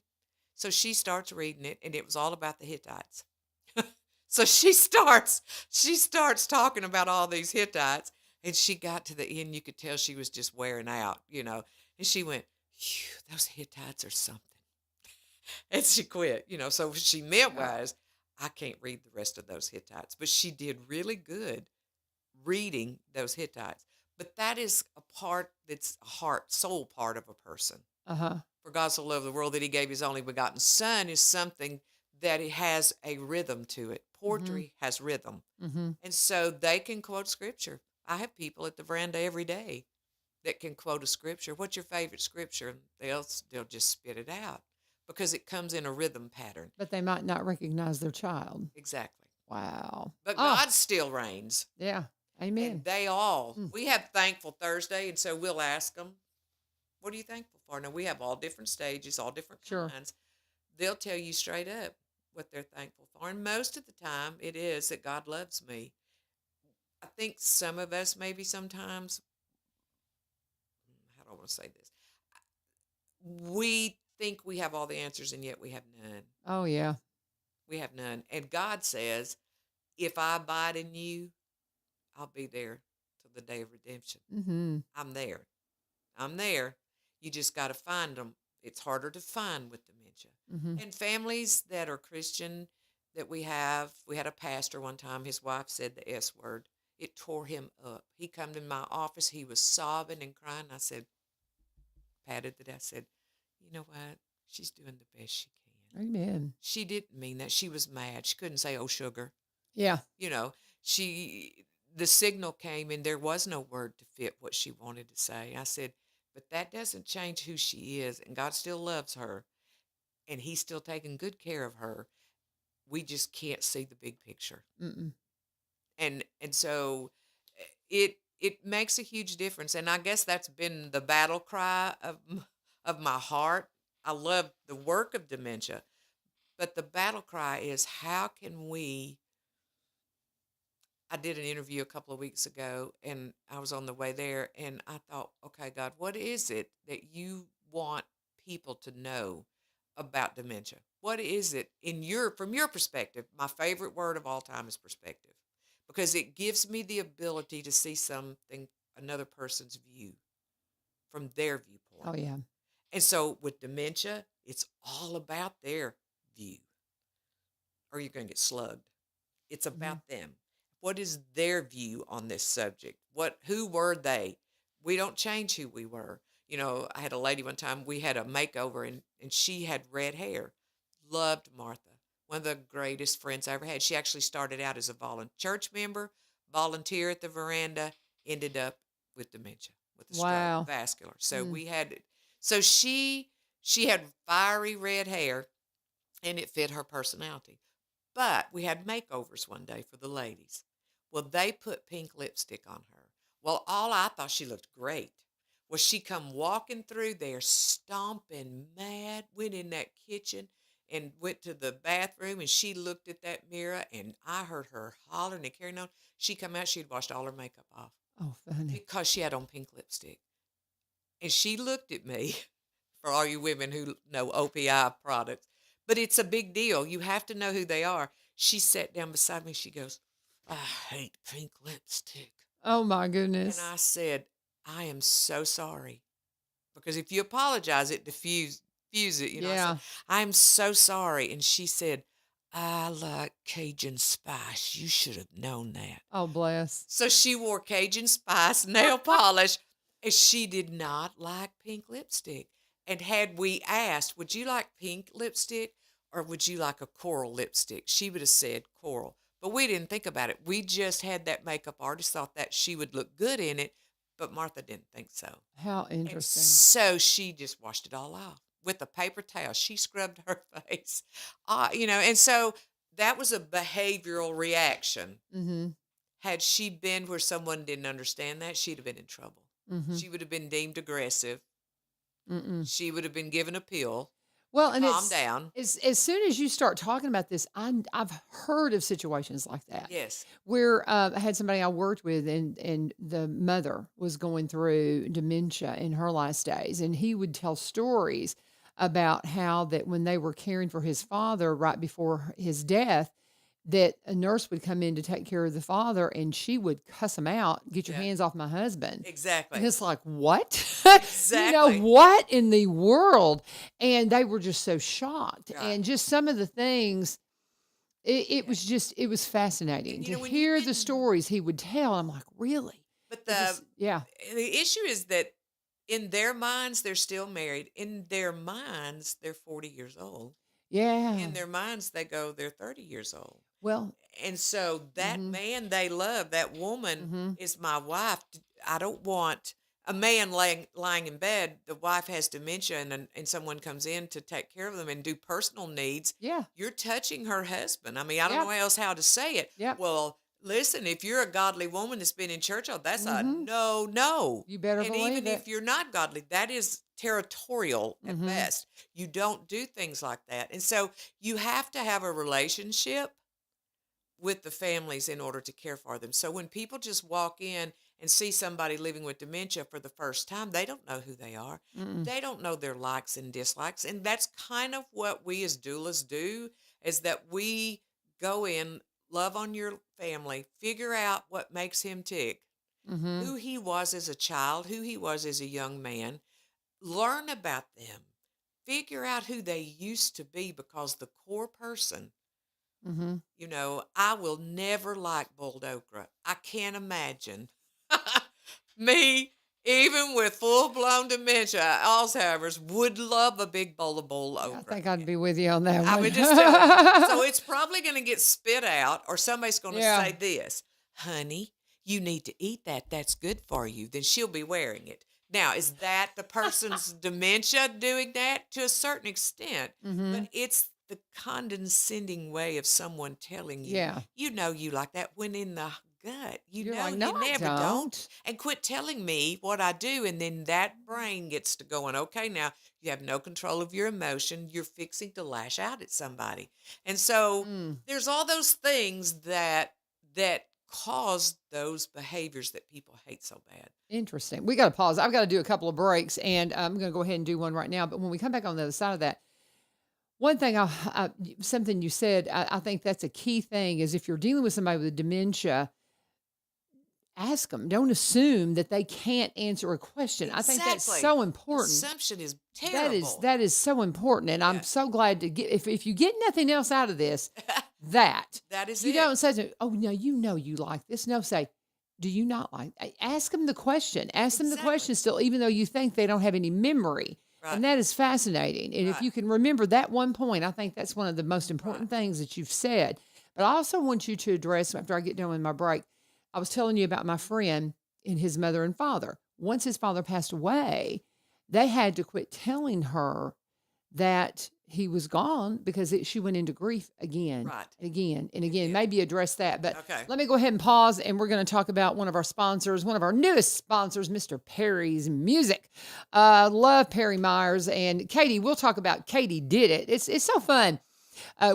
[SPEAKER 3] So she starts reading it, and it was all about the Hittites. So she starts talking about all these Hittites, and she got to the end. You could tell she was just wearing out, and she went, phew, those Hittites are something. And she quit, So what she meant
[SPEAKER 2] Yeah.
[SPEAKER 3] was, I can't read the rest of those Hittites. But she did really good reading those Hittites. But that is a part that's a heart, soul part of a person.
[SPEAKER 2] Uh-huh.
[SPEAKER 3] For God so loved the world that he gave his only begotten son is something that it has a rhythm to it. Poetry has rhythm.
[SPEAKER 2] Mm-hmm.
[SPEAKER 3] And so they can quote scripture. I have people at the veranda every day that can quote a scripture. What's your favorite scripture? And they'll just spit it out because it comes in a rhythm pattern.
[SPEAKER 2] But they might not recognize their child.
[SPEAKER 3] Exactly.
[SPEAKER 2] Wow.
[SPEAKER 3] But
[SPEAKER 2] Oh,
[SPEAKER 3] God still reigns.
[SPEAKER 2] yeah.
[SPEAKER 3] And
[SPEAKER 2] Amen.
[SPEAKER 3] they all,
[SPEAKER 2] Mm.
[SPEAKER 3] we have Thankful Thursday, and so we'll ask them, what are you thankful for? Now, we have all different stages, all different
[SPEAKER 2] Sure.
[SPEAKER 3] kinds. They'll tell you straight up what they're thankful for. And most of the time, it is that God loves me. I think some of us, maybe sometimes, how do I want to say this? We think we have all the answers, and yet we have none.
[SPEAKER 2] Oh, yeah.
[SPEAKER 3] We have none. And God says, if I abide in you, I'll be there till the day of redemption.
[SPEAKER 2] Mm-hmm.
[SPEAKER 3] I'm there. I'm there. You just got to find them. It's harder to find with dementia.
[SPEAKER 2] Mm-hmm.
[SPEAKER 3] And families that are Christian that we had a pastor one time, his wife said the S word. It tore him up. He come to my office. He was sobbing and crying. I said, patted the desk. I said, you know what? She's doing the best she can.
[SPEAKER 2] Amen.
[SPEAKER 3] She didn't mean that. She was mad. She couldn't say, oh, sugar.
[SPEAKER 2] Yeah.
[SPEAKER 3] The signal came and there was no word to fit what she wanted to say. I said, but that doesn't change who she is, and God still loves her, and he's still taking good care of her. We just can't see the big picture.
[SPEAKER 2] Mm-mm.
[SPEAKER 3] And so it it makes a huge difference. And I guess that's been the battle cry of my heart. I love the work of dementia, but the battle cry is how can we. I did an interview a couple of weeks ago and I was on the way there and I thought, okay, God, what is it that you want people to know about dementia? What is it from your perspective? My favorite word of all time is perspective because it gives me the ability to see something, another person's view from their viewpoint.
[SPEAKER 2] Oh, yeah.
[SPEAKER 3] And so with dementia, it's all about their view or you're going to get slugged. It's
[SPEAKER 2] Mhm.
[SPEAKER 3] about them. What is their view on this subject? Who were they? We don't change who we were. You know, I had a lady one time, we had a makeover and she had red hair. Loved Martha. One of the greatest friends I ever had. She actually started out as a church member, volunteer at the veranda, ended up with dementia, with a stroke,
[SPEAKER 2] Wow.
[SPEAKER 3] vascular. So
[SPEAKER 2] Mm.
[SPEAKER 3] she had fiery red hair and it fit her personality. But we had makeovers one day for the ladies. Well, they put pink lipstick on her. Well, all I thought she looked great. Well, she come walking through there, stomping mad, went in that kitchen and went to the bathroom and she looked at that mirror and I heard her hollering and carrying on. She come out, she had washed all her makeup off
[SPEAKER 2] Oh, funny.
[SPEAKER 3] because she had on pink lipstick. And she looked at me, for all you women who know OPI products, but it's a big deal. You have to know who they are. She sat down beside me. She goes, I hate pink lipstick.
[SPEAKER 2] Oh, my
[SPEAKER 3] And
[SPEAKER 2] goodness.
[SPEAKER 3] I said, I am so sorry. Because if you apologize, it diffuse it. You know, I said,
[SPEAKER 2] Yeah.
[SPEAKER 3] I'm so sorry. And she said, I like Cajun spice. You should have known that.
[SPEAKER 2] Oh, bless.
[SPEAKER 3] So she wore Cajun spice nail polish, and she did not like pink lipstick. And had we asked, would you like pink lipstick or would you like a coral lipstick? She would have said coral. But we didn't think about it. We just had that makeup artist thought that she would look good in it, but Martha didn't think so.
[SPEAKER 2] How
[SPEAKER 3] And
[SPEAKER 2] interesting.
[SPEAKER 3] so she just washed it all off with a paper towel. She scrubbed her face. And so that was a behavioral reaction.
[SPEAKER 2] Mm-hmm.
[SPEAKER 3] Had she been where someone didn't understand that, she'd have been in trouble.
[SPEAKER 2] Mm-hmm.
[SPEAKER 3] She would have been deemed aggressive.
[SPEAKER 2] Mm-mm.
[SPEAKER 3] She would have been given a pill.
[SPEAKER 2] Well, and
[SPEAKER 3] Calm down.
[SPEAKER 2] as soon as you start talking about this, I've heard of situations like that.
[SPEAKER 3] Yes.
[SPEAKER 2] Where I had somebody I worked with, and the mother was going through dementia in her last days, and he would tell stories about how that when they were caring for his father right before his death, that a nurse would come in to take care of the father, and she would cuss him out, "Get your
[SPEAKER 3] Yeah.
[SPEAKER 2] hands off my husband."
[SPEAKER 3] Exactly.
[SPEAKER 2] And it's like, what?
[SPEAKER 3] Exactly.
[SPEAKER 2] What in the world? And they were just so shocked.
[SPEAKER 3] Right.
[SPEAKER 2] And just some of the things, it was fascinating
[SPEAKER 3] And,
[SPEAKER 2] to
[SPEAKER 3] when
[SPEAKER 2] hear
[SPEAKER 3] you've
[SPEAKER 2] the
[SPEAKER 3] been,
[SPEAKER 2] stories he would tell. I'm like, really?
[SPEAKER 3] but
[SPEAKER 2] Yeah.
[SPEAKER 3] the issue is that in their minds, they're still married. In their minds, they're 40 years old.
[SPEAKER 2] Yeah.
[SPEAKER 3] In their minds, they're 30 years old.
[SPEAKER 2] Well,
[SPEAKER 3] And so that man they love, that woman is my wife. I don't want a man lying in bed. The wife has dementia and someone comes in to take care of them and do personal needs.
[SPEAKER 2] yeah.
[SPEAKER 3] You're touching her husband. I mean, I don't
[SPEAKER 2] Yep.
[SPEAKER 3] know else how to say it.
[SPEAKER 2] Yep.
[SPEAKER 3] Well, listen, if you're a godly woman that's been in church, that's a
[SPEAKER 2] Mhm.
[SPEAKER 3] no.
[SPEAKER 2] You better
[SPEAKER 3] And
[SPEAKER 2] believe
[SPEAKER 3] even
[SPEAKER 2] it.
[SPEAKER 3] if you're not godly, that is territorial at
[SPEAKER 2] Mhm.
[SPEAKER 3] best. You don't do things like that. And so you have to have a relationship with the families in order to care for them. So when people just walk in and see somebody living with dementia for the first time, they don't know who they are.
[SPEAKER 2] Mm-mm.
[SPEAKER 3] They don't know their likes and dislikes. And that's kind of what we as doulas do, is that we go in, love on your family, figure out what makes him tick,
[SPEAKER 2] Mhm.
[SPEAKER 3] who he was as a child, who he was as a young man, learn about them, figure out who they used to be, because the core person,
[SPEAKER 2] Mhm.
[SPEAKER 3] I will never like boiled okra. I can't imagine me, even with full blown dementia, Alzheimer's, would love a big bowl of boiled
[SPEAKER 2] I
[SPEAKER 3] okra.
[SPEAKER 2] think I'd be with you on that one.
[SPEAKER 3] I mean, just telling you. So it's probably going to get spit out, or somebody's going to
[SPEAKER 2] Yeah.
[SPEAKER 3] say this, honey, you need to eat that. That's good for you. Then she'll be wearing it. Now, is that the person's dementia doing that? To a certain extent,
[SPEAKER 2] Mhm.
[SPEAKER 3] but it's the condescending way of someone telling you,
[SPEAKER 2] Yeah.
[SPEAKER 3] you like that, when in the gut. You
[SPEAKER 2] You're
[SPEAKER 3] know,
[SPEAKER 2] like, no,
[SPEAKER 3] you
[SPEAKER 2] I
[SPEAKER 3] never
[SPEAKER 2] don't.
[SPEAKER 3] And quit telling me what I do. And then that brain gets to going, okay, now you have no control of your emotion. You're fixing to lash out at somebody. And so
[SPEAKER 2] Mm,
[SPEAKER 3] there's all those things that cause those behaviors that people hate so bad.
[SPEAKER 2] interesting. We got to pause. I've got to do a couple of breaks, and I'm going to go ahead and do one right now. But when we come back on the other side of that, one thing, something you said, I think that's a key thing is if you're dealing with somebody with dementia, ask them. Don't assume that they can't answer a question. I think that's
[SPEAKER 3] Exactly.
[SPEAKER 2] so important.
[SPEAKER 3] Assumption is
[SPEAKER 2] That is
[SPEAKER 3] terrible.
[SPEAKER 2] that is so important, and I'm
[SPEAKER 3] Yeah.
[SPEAKER 2] so glad to get. If you get nothing else out of this, that
[SPEAKER 3] That is
[SPEAKER 2] you
[SPEAKER 3] it.
[SPEAKER 2] don't say, "Oh no, you like this." No, say, "Do you not like?" Ask them the question. Ask them the
[SPEAKER 3] Exactly.
[SPEAKER 2] question still, even though you think they don't have any memory,
[SPEAKER 3] Right.
[SPEAKER 2] and that is fascinating. And if
[SPEAKER 3] Right.
[SPEAKER 2] you can remember that one point, I think that's one of the most important things that you've said. But I also want you to address after I get done with my break. I was telling you about my friend and his mother and father. Once his father passed away, they had to quit telling her that he was gone because she went into grief again
[SPEAKER 3] Right.
[SPEAKER 2] and again and again.
[SPEAKER 3] did.
[SPEAKER 2] Maybe address that. But
[SPEAKER 3] Okay.
[SPEAKER 2] let me go ahead and pause, and we're going to talk about one of our sponsors, one of our newest sponsors, Mr. Perry's Music. Love Perry Myers and Katie. We'll talk about Katie Did It. It's so fun.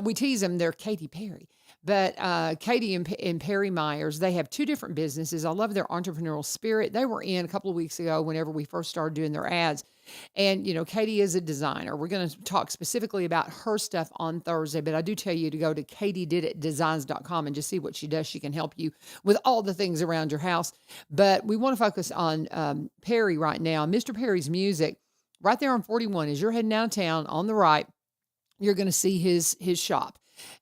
[SPEAKER 2] We tease them. They're Katy Perry. But Katie and Perry Myers, they have two different businesses. I love their entrepreneurial spirit. They were in a couple of weeks ago whenever we first started doing their ads. And, Katie is a designer. We're going to talk specifically about her stuff on Thursday, but I do tell you to go to katiediditdesigns.com and just see what she does. She can help you with all the things around your house. But we want to focus on Perry right now. Mr. Perry's Music, right there on 41, as you're heading downtown on the right, you're going to see his shop.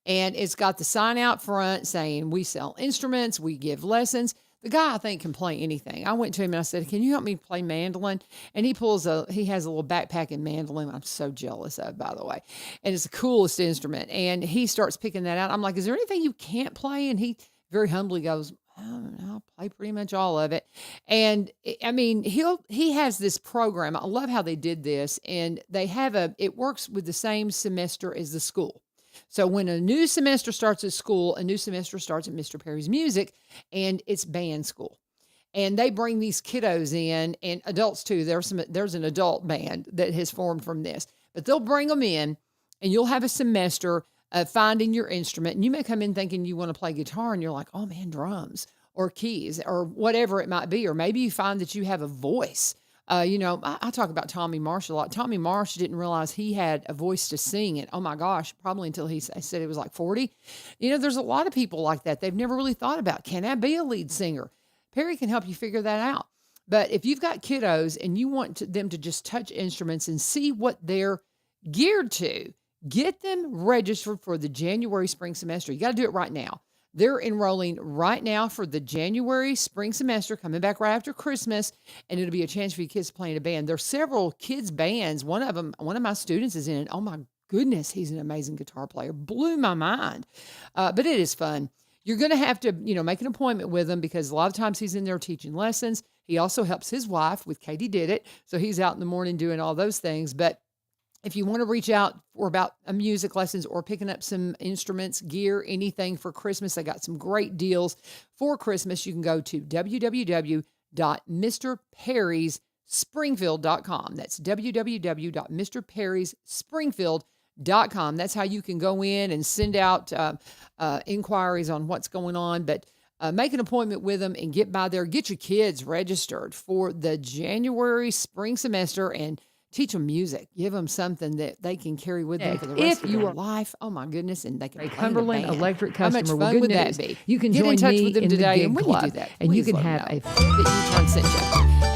[SPEAKER 2] And it's got the sign out front saying, we sell instruments, we give lessons. The guy, I think, can play anything. I went to him and I said, can you help me play mandolin? And he has a little backpacking mandolin I'm so jealous of, by the way. And it's the coolest instrument. And he starts picking that out. I'm like, is there anything you can't play? And he very humbly goes, I'll play pretty much all of it. And I mean, he has this program. I love how they did this. And it works with the same semester as the school. So when a new semester starts at school, a new semester starts at Mr. Perry's Music, and it's band school. And they bring these kiddos in, and adults too. There's an adult band that has formed from this. But they'll bring them in, and you'll have a semester of finding your instrument. And you may come in thinking you want to play guitar, and you're like, oh man, drums or keys or whatever it might be. Or maybe you find that you have a voice. I talk about Tommy Marsh a lot. Tommy Marsh didn't realize he had a voice to sing it. Oh my gosh, probably until he said it was like 40. There's a lot of people like that. They've never really thought about, can I be a lead singer? Perry can help you figure that out. But if you've got kiddos and you want them to just touch instruments and see what they're geared to, get them registered for the January spring semester. You got to do it right now. They're enrolling right now for the January spring semester, coming back right after Christmas, and it'll be a chance for your kids to play in a band. There's several kids' bands. One of my students is in it. Oh my goodness, he's an amazing guitar player. Blew my mind. But it is fun. You're going to have to, make an appointment with him because a lot of times he's in there teaching lessons. He also helps his wife with Katie Did It. So he's out in the morning doing all those things. But if you want to reach out for about music lessons or picking up some instruments, gear, anything for Christmas, they got some great deals for Christmas. You can go to www.mrperrysspringfield.com. That's www.mrperrysspringfield.com. That's how you can go in and send out inquiries on what's going on. But make an appointment with them and get by there. Get your kids registered for the January spring semester and teach them music. Give them something that they can carry with them for the rest of their life. Oh my goodness! And they can play
[SPEAKER 4] Cumberland
[SPEAKER 2] in a band.
[SPEAKER 4] Electric
[SPEAKER 2] How much
[SPEAKER 4] customer.
[SPEAKER 2] fun
[SPEAKER 4] Well,
[SPEAKER 2] would
[SPEAKER 4] good
[SPEAKER 2] that
[SPEAKER 4] news.
[SPEAKER 2] be?
[SPEAKER 4] You can
[SPEAKER 2] get
[SPEAKER 4] join
[SPEAKER 2] in touch
[SPEAKER 4] me
[SPEAKER 2] with them
[SPEAKER 4] in the
[SPEAKER 2] today,
[SPEAKER 4] Gig
[SPEAKER 2] and when
[SPEAKER 4] Club,
[SPEAKER 2] you do that,
[SPEAKER 4] and you
[SPEAKER 2] please
[SPEAKER 4] can
[SPEAKER 2] let
[SPEAKER 4] have
[SPEAKER 2] them
[SPEAKER 4] a
[SPEAKER 2] know that U-Turn sent you.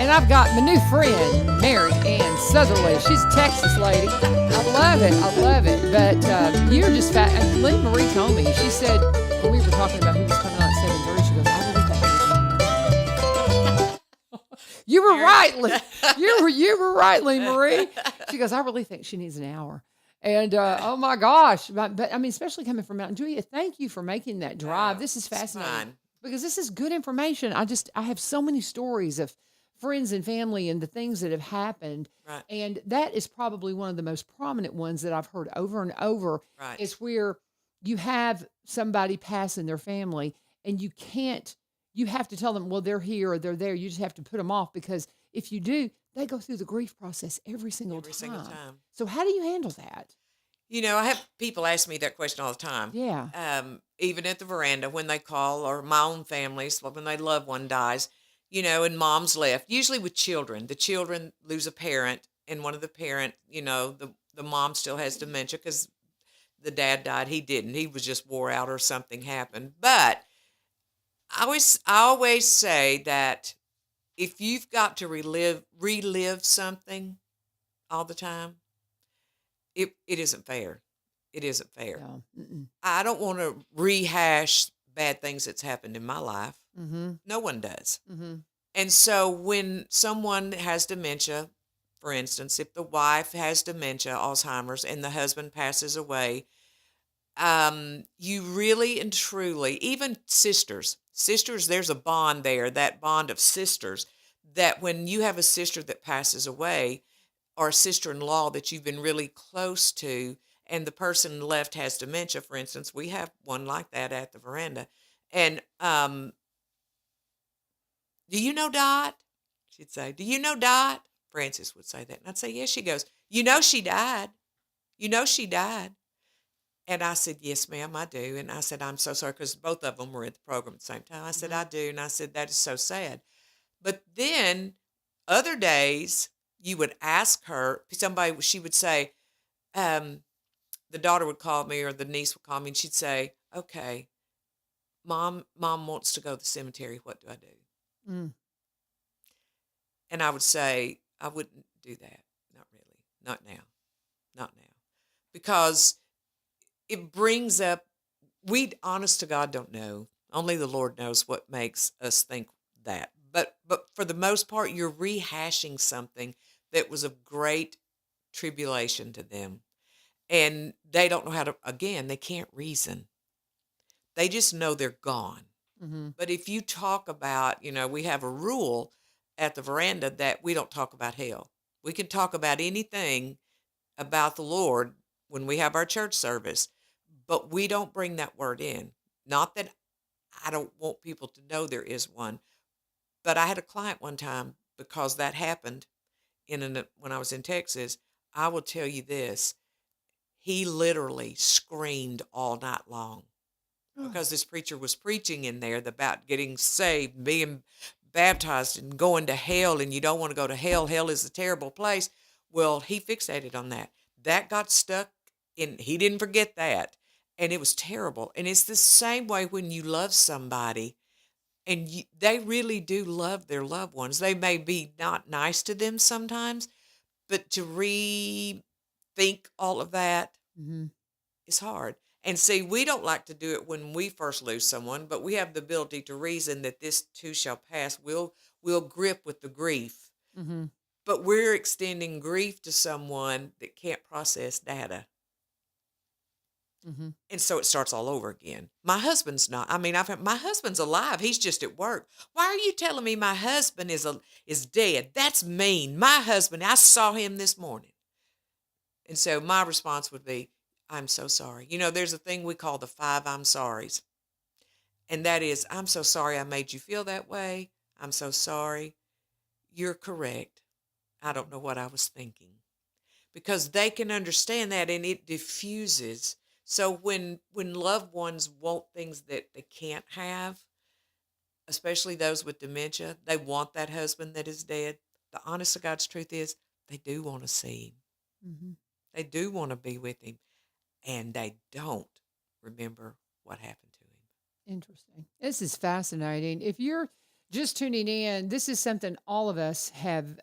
[SPEAKER 2] And I've got my new friend, Mary Ann Sutherly. She's a Texas lady. I love it. I love it. But you're just fat. And Lynn Marie told me. She said when we were talking about who was coming on at 7:30, she goes, I really think you were right, Lynn. You were right, Lynn Marie. She goes, I really think she needs an hour. And oh my gosh, but I mean, especially coming from Mountain Julia, thank you for making that drive. This is fascinating because this is good information. I have so many stories of friends and family and the things that have happened,
[SPEAKER 3] Right.
[SPEAKER 2] and that is probably one of the most prominent ones that I've heard over and over.
[SPEAKER 3] Right.
[SPEAKER 2] Is where you have somebody pass in their family, and you can't you have to tell them, well, they're here or they're there. You just have to put them off, because if you do, they go through the grief process every single
[SPEAKER 3] Every
[SPEAKER 2] time.
[SPEAKER 3] single time.
[SPEAKER 2] So how do you handle that?
[SPEAKER 3] I have people ask me that question all the time.
[SPEAKER 2] Yeah.
[SPEAKER 3] Even at the veranda when they call, or my own families, when their loved one dies, and mom's left, usually with children. The children lose a parent, and one of the parent, the mom still has dementia because the dad died. He didn't. He was just wore out or something happened. But I always say that if you've got to relive something all the time, it isn't fair. It isn't fair.
[SPEAKER 2] Yeah. Mm-mm.
[SPEAKER 3] I don't want to rehash bad things that's happened in my life.
[SPEAKER 2] Mm-hmm.
[SPEAKER 3] No one does.
[SPEAKER 2] Mm-hmm.
[SPEAKER 3] And so when someone has dementia, for instance, if the wife has dementia, Alzheimer's, and the husband passes away, you really and truly, even sisters, there's a bond there, that bond of sisters, that when you have a sister that passes away, or a sister-in-law that you've been really close to, and the person left has dementia, for instance, we have one like that at the veranda. And do you know Dot? She'd say, do you know Dot? Frances would say that. And I'd say, yes. She goes, she died. She died. And I said, yes, ma'am, I do. And I said, I'm so sorry, because both of them were at the program at the same time. I said, I do. And I said, that is so sad. But then other days, you would ask her, she would say, the daughter would call me, or the niece would call me, and she'd say, okay, mom wants to go to the cemetery. What do I do?
[SPEAKER 2] Mm.
[SPEAKER 3] And I would say, I wouldn't do that. Not really. Not now. Not now. Because it brings up, we, honest to God, don't know. Only the Lord knows what makes us think that. But for the most part, you're rehashing something that was of great tribulation to them. And they don't know how to, again, they can't reason. They just know they're gone.
[SPEAKER 2] Mm-hmm.
[SPEAKER 3] But if you talk about, we have a rule at the veranda that we don't talk about hell. We can talk about anything about the Lord when we have our church service, but we don't bring that word in. Not that I don't want people to know there is one, but I had a client one time, because that happened when I was in Texas. I will tell you this. He literally screamed all night long, because this preacher was preaching in there about getting saved, being baptized, and going to hell, and you don't want to go to hell. Hell is a terrible place. Well, he fixated on that. That got stuck in, he didn't forget that, and it was terrible. And it's the same way when you love somebody, and they really do love their loved ones. They may be not nice to them sometimes, but to rethink all of that
[SPEAKER 2] Mm-hmm.
[SPEAKER 3] is hard. And see, we don't like to do it when we first lose someone, but we have the ability to reason that this too shall pass. We'll grip with the grief,
[SPEAKER 2] Mm-hmm.
[SPEAKER 3] but we're extending grief to someone that can't process data.
[SPEAKER 2] Mm-hmm.
[SPEAKER 3] And so it starts all over again. My husband's not. I mean, my husband's alive. He's just at work. Why are you telling me my husband is dead? That's mean. My husband, I saw him this morning. And so my response would be, I'm so sorry. There's a thing we call the 5 I'm sorries. And that is, I'm so sorry I made you feel that way. I'm so sorry. You're correct. I don't know what I was thinking. Because they can understand that, and it diffuses. So when loved ones want things that they can't have, especially those with dementia, they want that husband that is dead. The honest to God's truth is, they do want to see him.
[SPEAKER 2] Mm-hmm.
[SPEAKER 3] They do want to be with him, and they don't remember what happened to him.
[SPEAKER 2] Interesting. This is fascinating. If you're just tuning in, this is something all of us have.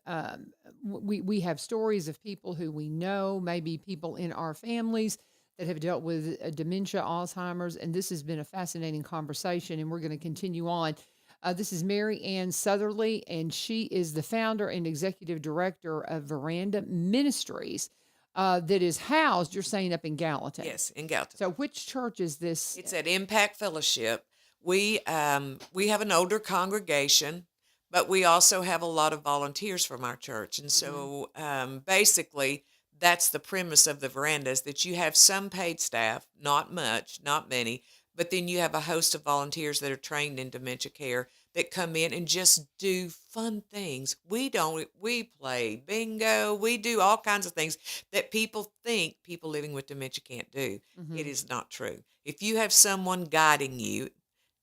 [SPEAKER 2] We have stories of people who we know, maybe people in our families that have dealt with dementia, Alzheimer's, and this has been a fascinating conversation, and we're going to continue on. This is Mary Ann Sutherly, and she is the founder and executive director of Veranda Ministries. That is housed, you're saying, up in Gallatin.
[SPEAKER 3] Yes, in Gallatin.
[SPEAKER 2] So which church is this?
[SPEAKER 3] It's at Impact Fellowship. We have an older congregation, but we also have a lot of volunteers from our church. And so basically, that's the premise of the veranda, is that you have some paid staff, not much, not many, But then you have a host of volunteers that are trained in dementia care that come in and just do fun things. We play bingo, we do all kinds of things that people think people living with dementia can't do. It
[SPEAKER 2] Mm-hmm.
[SPEAKER 3] is not true. If you have someone guiding you,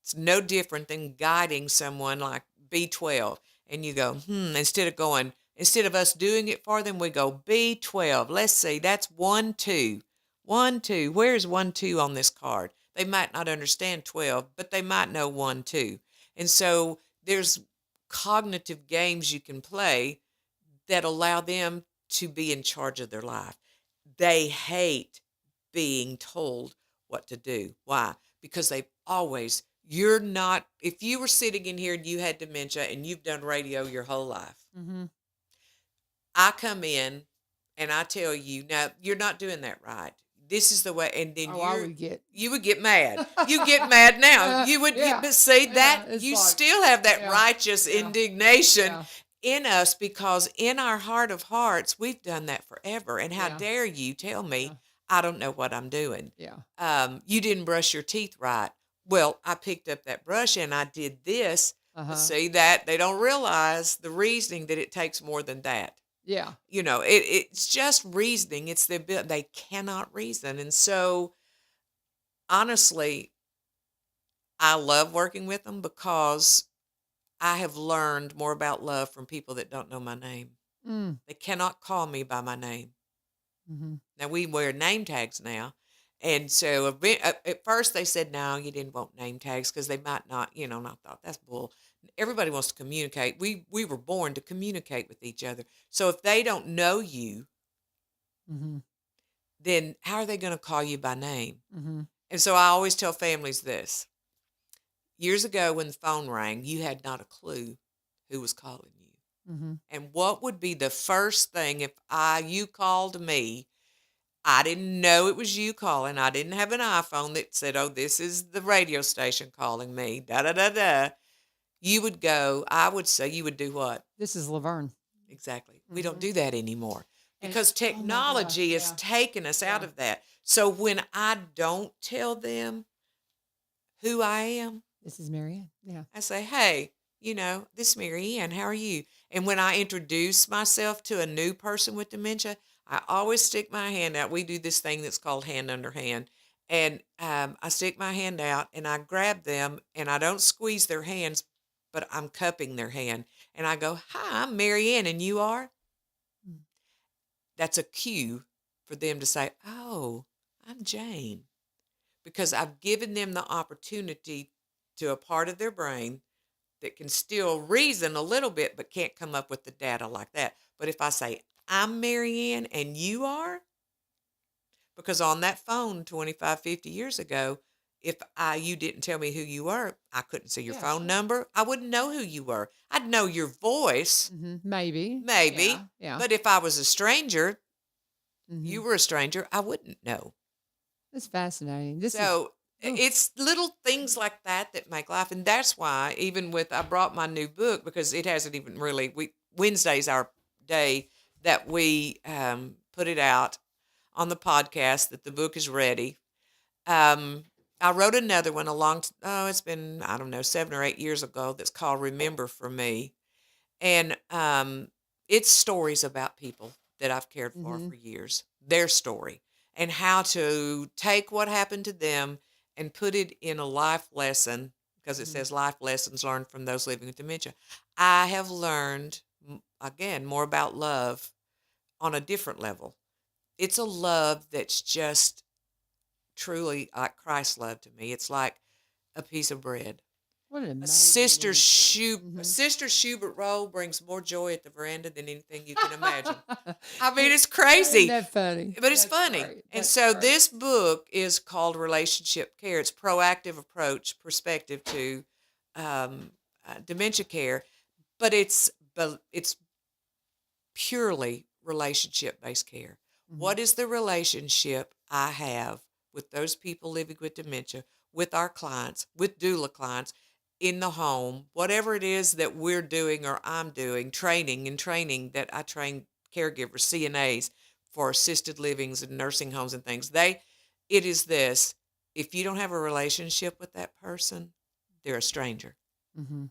[SPEAKER 3] it's no different than guiding someone like B12. And you go, instead of us doing it for them, we go B12. Let's see, that's 1, 2. 1, 2. Where's 1, 2 on this card? They might not understand 12, but they might know 1, 2. And so there's cognitive games you can play that allow them to be in charge of their life. They hate being told what to do. Why? Because you're not, if you were sitting in here and you had dementia and you've done radio your whole life,
[SPEAKER 2] Mm-hmm.
[SPEAKER 3] I come in and I tell you, now you're not doing that right. This is the way, and then
[SPEAKER 2] Oh, I would get.
[SPEAKER 3] you would get mad. You get mad now. You would,
[SPEAKER 2] Yeah.
[SPEAKER 3] but see that
[SPEAKER 2] It's
[SPEAKER 3] you
[SPEAKER 2] like,
[SPEAKER 3] still have that
[SPEAKER 2] yeah,
[SPEAKER 3] righteous
[SPEAKER 2] yeah,
[SPEAKER 3] indignation
[SPEAKER 2] yeah,
[SPEAKER 3] in us because in our heart of hearts, we've done that forever. And how
[SPEAKER 2] Yeah.
[SPEAKER 3] dare you tell me
[SPEAKER 2] Yeah.
[SPEAKER 3] I don't know what I'm doing?
[SPEAKER 2] yeah.
[SPEAKER 3] You didn't brush your teeth right. Well, I picked up that brush and I did this.
[SPEAKER 2] Uh-huh.
[SPEAKER 3] See that they don't realize the reasoning that it takes more than that.
[SPEAKER 2] Yeah.
[SPEAKER 3] It's just reasoning. It's the ability. They cannot reason. And so, honestly, I love working with them because I have learned more about love from people that don't know my name.
[SPEAKER 2] Mm.
[SPEAKER 3] They cannot call me by my name.
[SPEAKER 2] Mm-hmm.
[SPEAKER 3] Now, we wear name tags now. And so at first they said, no, you didn't want name tags because they might not, and I thought that's bull. Everybody wants to communicate. We were born to communicate with each other. So if they don't know you,
[SPEAKER 2] Mm-hmm.
[SPEAKER 3] then how are they going to call you by name?
[SPEAKER 2] Mm-hmm.
[SPEAKER 3] And so I always tell families this. Years ago when the phone rang, you had not a clue who was calling you.
[SPEAKER 2] Mm-hmm.
[SPEAKER 3] And what would be the first thing if you called me? I didn't know it was you calling. I didn't have an iPhone that said, oh, this is the radio station calling me. Da, da, da, da. I would say you would do what?
[SPEAKER 2] This is LaVern.
[SPEAKER 3] Exactly. We don't do that anymore
[SPEAKER 2] And-
[SPEAKER 3] because
[SPEAKER 2] oh my gosh,
[SPEAKER 3] technology has
[SPEAKER 2] yeah.
[SPEAKER 3] taken us out
[SPEAKER 2] Yeah.
[SPEAKER 3] of that. So when I don't tell them who I am,
[SPEAKER 2] This is Marianne. Yeah.
[SPEAKER 3] I say, hey, this is Mary Ann. How are you? And when I introduce myself to a new person with dementia, I always stick my hand out. We do this thing that's called hand under hand. And I stick my hand out and I grab them and I don't squeeze their hands, but I'm cupping their hand. And I go, hi, I'm Mary Ann, and you are?
[SPEAKER 2] Mm.
[SPEAKER 3] That's a cue for them to say, oh, I'm Jane. Because I've given them the opportunity to a part of their brain that can still reason a little bit, but can't come up with the data like that. But if I say, I'm Mary Ann and you are, because on that phone 25, 50 years ago, if you didn't tell me who you were, I couldn't see your
[SPEAKER 2] Yeah,
[SPEAKER 3] phone
[SPEAKER 2] sure.
[SPEAKER 3] number. I wouldn't know who you were. I'd know your voice,
[SPEAKER 2] Mm-hmm. Maybe.
[SPEAKER 3] maybe.
[SPEAKER 2] Yeah. Yeah.
[SPEAKER 3] But if I was a stranger,
[SPEAKER 2] Mhm.
[SPEAKER 3] you were a stranger, I wouldn't know.
[SPEAKER 2] It's fascinating. This
[SPEAKER 3] So
[SPEAKER 2] is.
[SPEAKER 3] it's little things like that that make life. And that's why I brought my new book because it hasn't even really, Wednesday's our day that we put it out on the podcast that the book is ready. I wrote another one it's been, I don't know, 7 or 8 years ago that's called Remember for Me. And it's stories about people that I've cared for
[SPEAKER 2] Mhm.
[SPEAKER 3] for years, their story, and how to take what happened to them and put it in a life lesson, because it
[SPEAKER 2] Mhm.
[SPEAKER 3] says life lessons learned from those living with dementia. I have learned, again, more about love on a different level. It's a love that's just truly like Christ's love to me. It's like a piece of bread.
[SPEAKER 2] What an
[SPEAKER 3] A
[SPEAKER 2] amazing
[SPEAKER 3] sister
[SPEAKER 2] image.
[SPEAKER 3] A sister Schubert roll brings more joy at the veranda than anything you can imagine. I mean, it's
[SPEAKER 2] Isn't
[SPEAKER 3] crazy,
[SPEAKER 2] that funny?
[SPEAKER 3] but it's
[SPEAKER 2] That's
[SPEAKER 3] funny.
[SPEAKER 2] great.
[SPEAKER 3] And
[SPEAKER 2] That's
[SPEAKER 3] so
[SPEAKER 2] great.
[SPEAKER 3] this book is called Relationship Care. It's proactive approach, perspective to dementia care, but it's purely relationship based care.
[SPEAKER 2] Mhm.
[SPEAKER 3] What is the relationship I have with those people living with dementia, with our clients, with doula clients, in the home, whatever it is that we're doing or I'm doing, training that I train caregivers, CNAs for assisted livings and nursing homes and things. It is this. if you don't have a relationship with that person, they're a stranger.
[SPEAKER 2] Mm-hmm.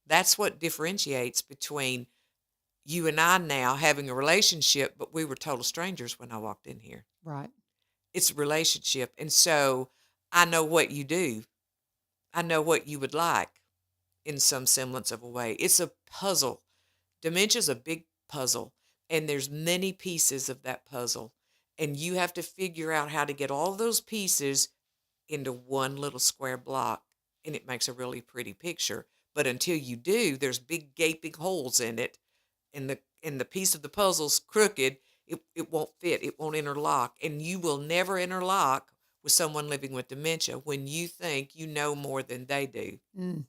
[SPEAKER 3] That's what differentiates between you and I now having a relationship, but we were total strangers when I walked in here.
[SPEAKER 2] Right.
[SPEAKER 3] It's a relationship. And so I know what you do. I know what you would like in some semblance of a way. It's a puzzle. Dementia's a big puzzle, and there's many pieces of that puzzle. And you have to figure out how to get all those pieces into one little square block, and it makes a really pretty picture. But until you do, there's big gaping holes in it, and the piece of the puzzle's crooked. It won't fit. It won't interlock, and you will never interlock with someone living with dementia when you think you know more than they do,
[SPEAKER 2] Mm.